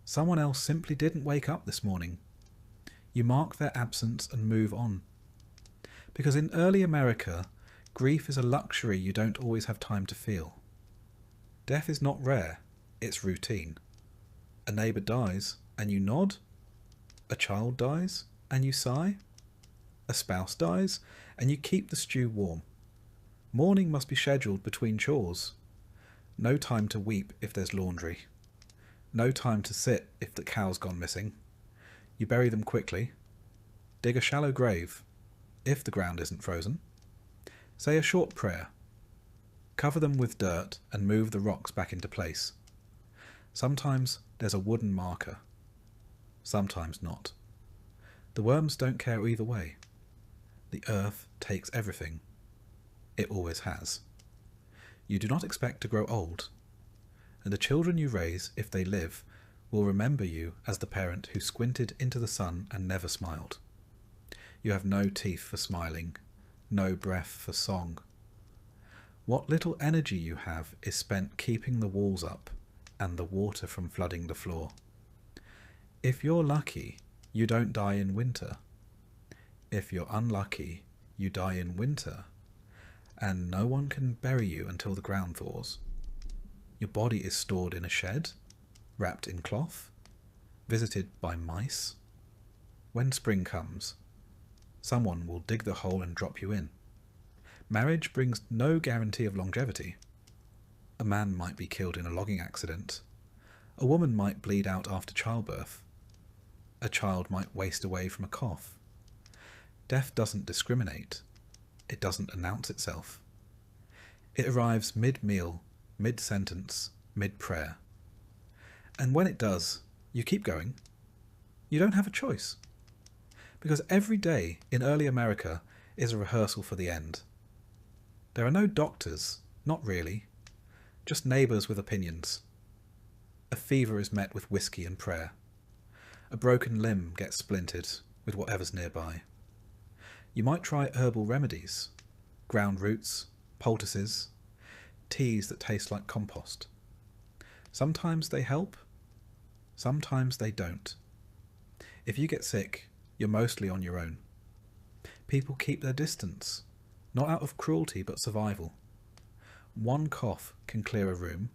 Someone else simply didn't wake up this morning. You mark their absence and move on. Because in early America, grief is a luxury you don't always have time to feel. Death is not rare, it's routine. A neighbour dies, and you nod. A child dies, and you sigh. A spouse dies, and you keep the stew warm. Mourning must be scheduled between chores. No time to weep if there's laundry. No time to sit if the cow's gone missing. You bury them quickly. Dig a shallow grave, if the ground isn't frozen. Say a short prayer. Cover them with dirt and move the rocks back into place. Sometimes there's a wooden marker. Sometimes not. The worms don't care either way. The earth takes everything. It always has. You do not expect to grow old, and the children you raise, if they live, will remember you as the parent who squinted into the sun and never smiled. You have no teeth for smiling, no breath for song. What little energy you have is spent keeping the walls up and the water from flooding the floor. If you're lucky, you don't die in winter. If you're unlucky, you die in winter, and no one can bury you until the ground thaws. Your body is stored in a shed, wrapped in cloth, visited by mice. When spring comes, someone will dig the hole and drop you in. Marriage brings no guarantee of longevity. A man might be killed in a logging accident. A woman might bleed out after childbirth. A child might waste away from a cough. Death doesn't discriminate. It doesn't announce itself. It arrives mid-meal, mid-sentence, mid-prayer. And when it does, you keep going. You don't have a choice. Because every day in early America is a rehearsal for the end. There are no doctors, not really, just neighbours with opinions. A fever is met with whiskey and prayer. A broken limb gets splintered with whatever's nearby. You might try herbal remedies, ground roots, poultices, teas that taste like compost. Sometimes they help, sometimes they don't. If you get sick, you're mostly on your own. People keep their distance, not out of cruelty but survival. One cough can clear a room.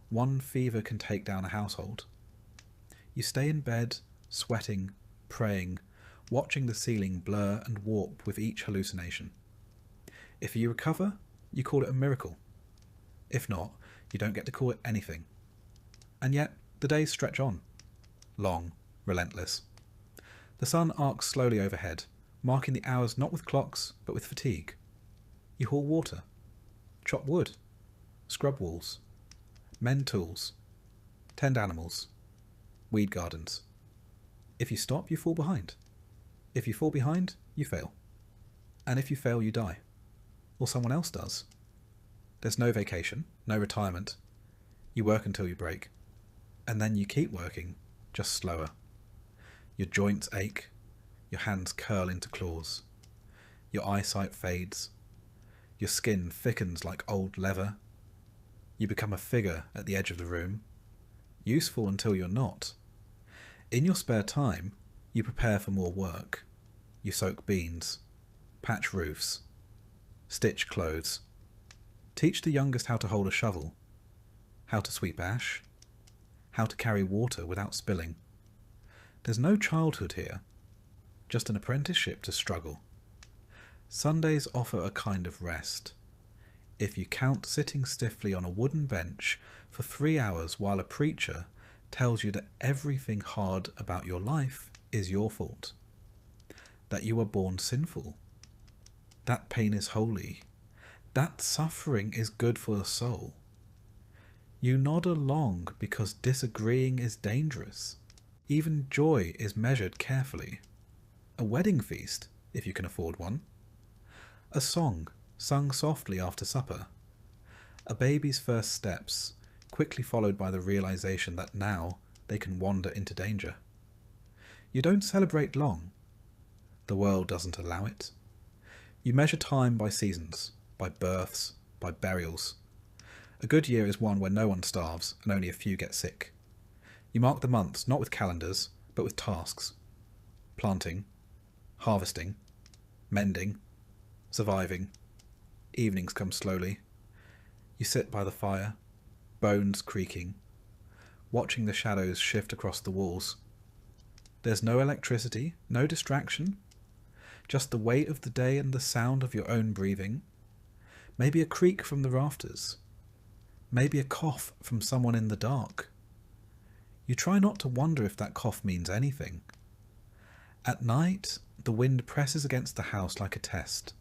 One fever can take down a household. You stay in bed, sweating, praying, watching the ceiling blur and warp with each hallucination. If you recover, you call it a miracle. If not, you don't get to call it anything. And yet, the days stretch on. Long, relentless. The sun arcs slowly overhead, marking the hours not with clocks, but with fatigue. You haul water, chop wood, scrub walls, mend tools, tend animals, weed gardens. If you stop, you fall behind. If you fall behind, you fail. And if you fail, you die. Or someone else does. There's no vacation, no retirement. You work until you break. And then you keep working, just slower. Your joints ache. Your hands curl into claws. Your eyesight fades. Your skin thickens like old leather. You become a figure at the edge of the room. Useful until you're not. In your spare time, you prepare for more work. You soak beans, patch roofs, stitch clothes, teach the youngest how to hold a shovel, how to sweep ash, how to carry water without spilling. There's no childhood here, just an apprenticeship to struggle. Sundays offer a kind of rest. If you count sitting stiffly on a wooden bench for 3 hours while a preacher tells you that everything hard about your life is your fault, that you were born sinful, that pain is holy, that suffering is good for the soul. You nod along because disagreeing is dangerous. Even joy is measured carefully. A wedding feast, if you can afford one. A song sung softly after supper. A baby's first steps, quickly followed by the realization that now they can wander into danger. You don't celebrate long. The world doesn't allow it. You measure time by seasons, by births, by burials. A good year is one where no one starves and only a few get sick. You mark the months not with calendars, but with tasks. Planting, harvesting, mending, surviving. Evenings come slowly. You sit by the fire, bones creaking, watching the shadows shift across the walls. There's no electricity, no distraction, just the weight of the day and the sound of your own breathing. Maybe a creak from the rafters. Maybe a cough from someone in the dark. You try not to wonder if that cough means anything. At night, the wind presses against the house like a test.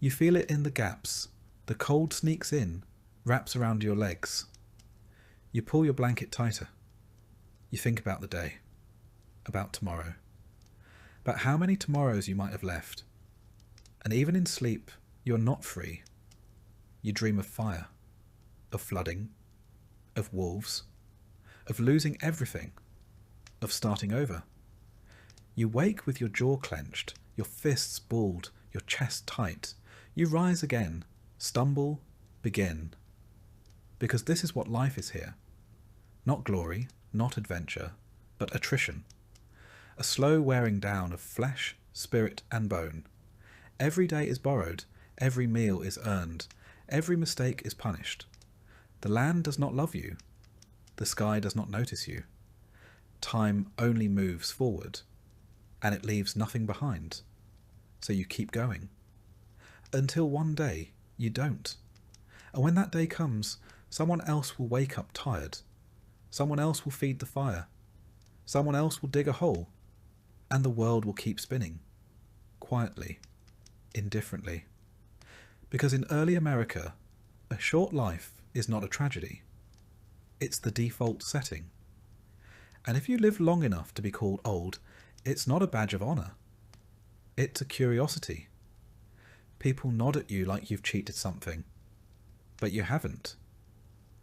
You feel it in the gaps. The cold sneaks in, wraps around your legs. You pull your blanket tighter. You think about the day, about tomorrow, about how many tomorrows you might have left. And even in sleep, you're not free. You dream of fire, of flooding, of wolves, of losing everything, of starting over. You wake with your jaw clenched, your fists balled, your chest tight. You rise again, Stumble, begin, because this is what life is here. Not glory, not adventure, but attrition. A slow wearing down of flesh, spirit and bone. Every day is borrowed, every meal is earned, every mistake is punished. The land does not love you, the sky does not notice you. Time only moves forward, and it leaves nothing behind. So you keep going. Until one day, you don't. And when that day comes, someone else will wake up tired. Someone else will feed the fire. Someone else will dig a hole. And the world will keep spinning. Quietly. Indifferently. Because in early America, a short life is not a tragedy. It's the default setting. And if you live long enough to be called old, it's not a badge of honour. It's a curiosity. People nod at you like you've cheated something. But you haven't.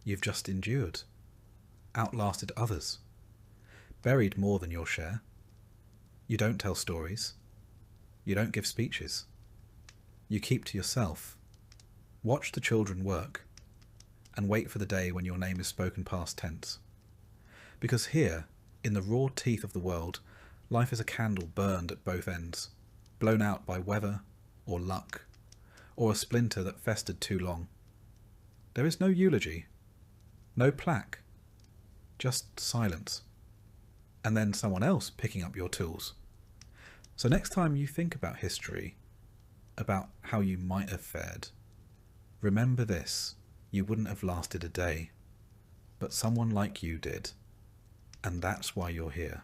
You've just endured. Outlasted others. Buried more than your share. You don't tell stories. You don't give speeches. You keep to yourself. Watch the children work. And wait for the day when your name is spoken past tense. Because here, in the raw teeth of the world, life is a candle burned at both ends, blown out by weather or luck, or a splinter that festered too long. There is no eulogy, no plaque, just silence, and then someone else picking up your tools. So next time you think about history, about how you might have fared, remember this: you wouldn't have lasted a day, but someone like you did. And that's why you're here.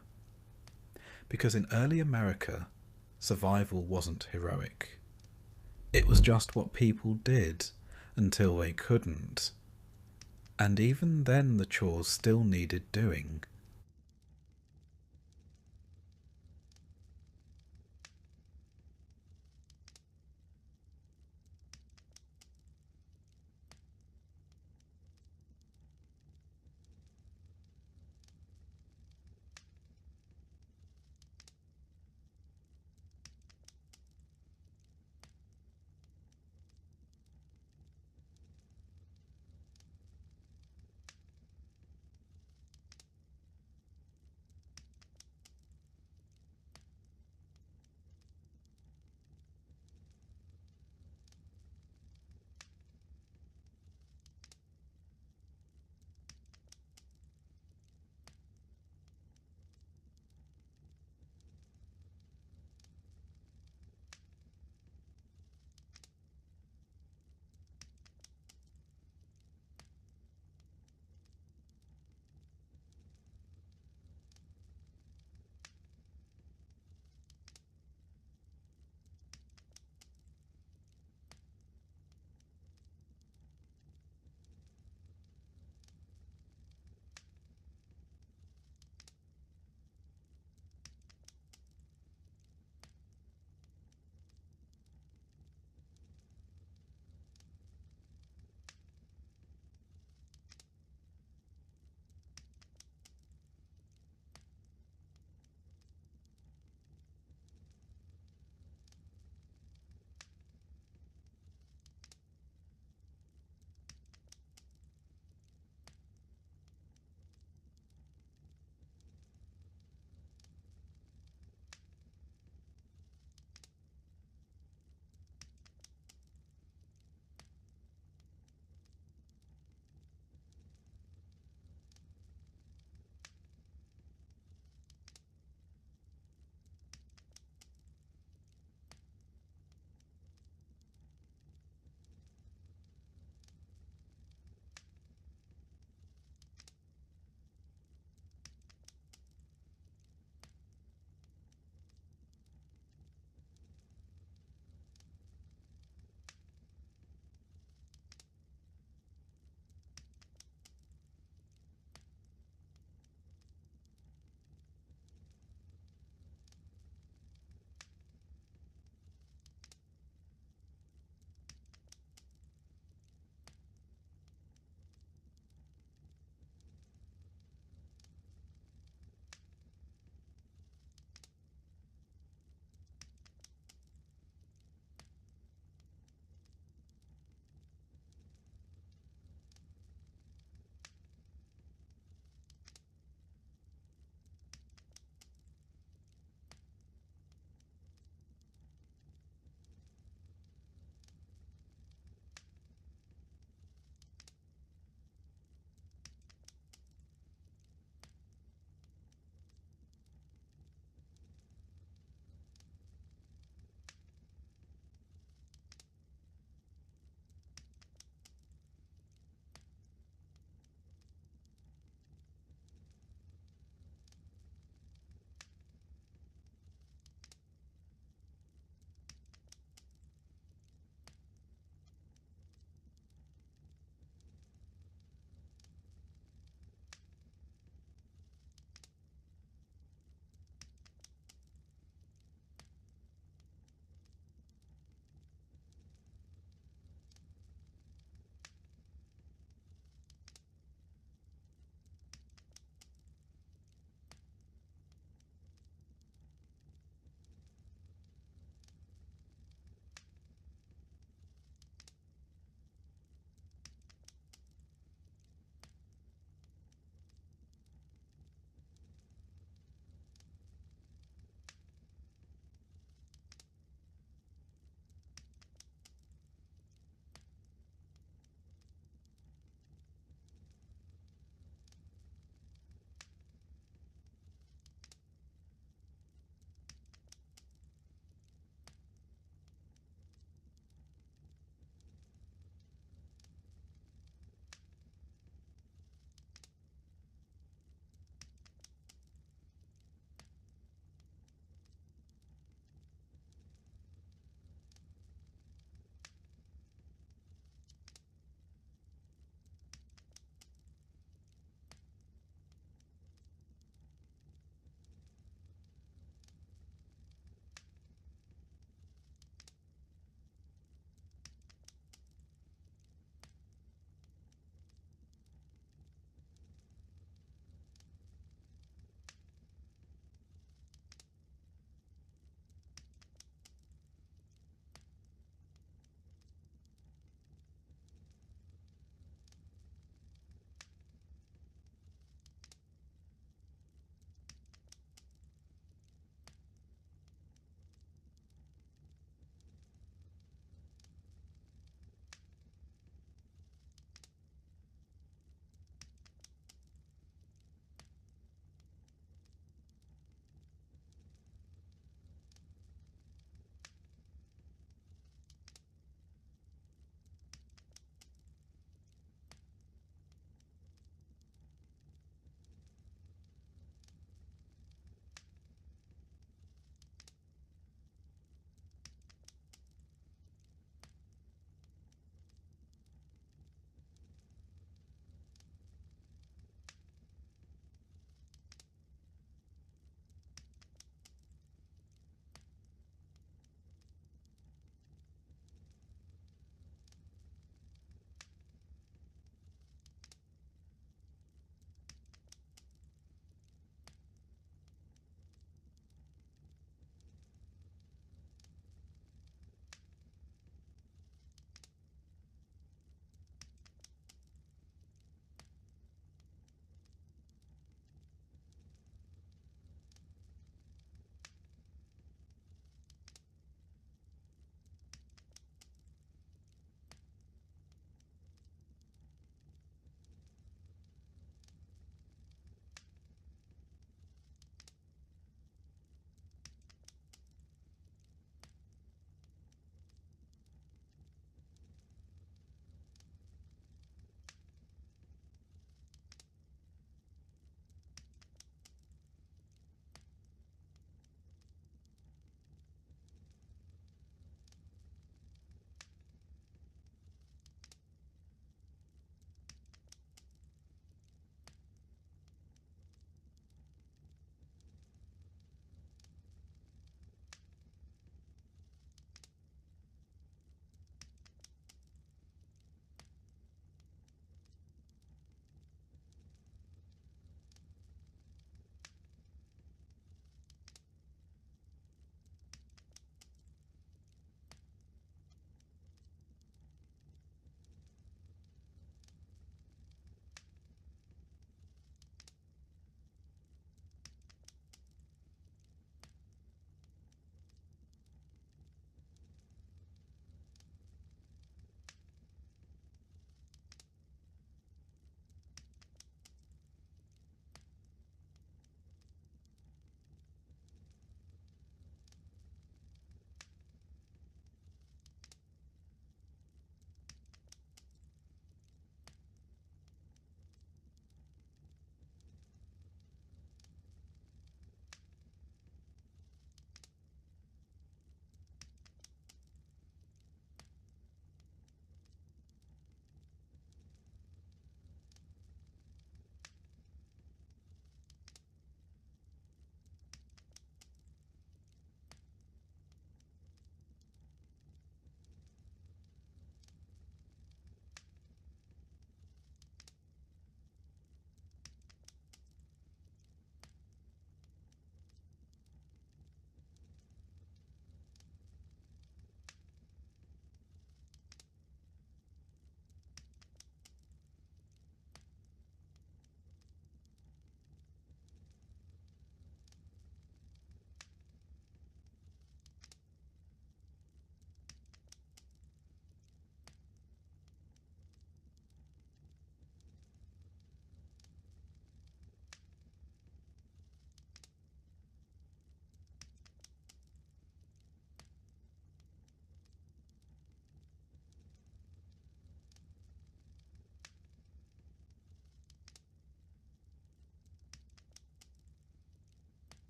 Because in early America, survival wasn't heroic. It was just what people did until they couldn't. And even then the chores still needed doing.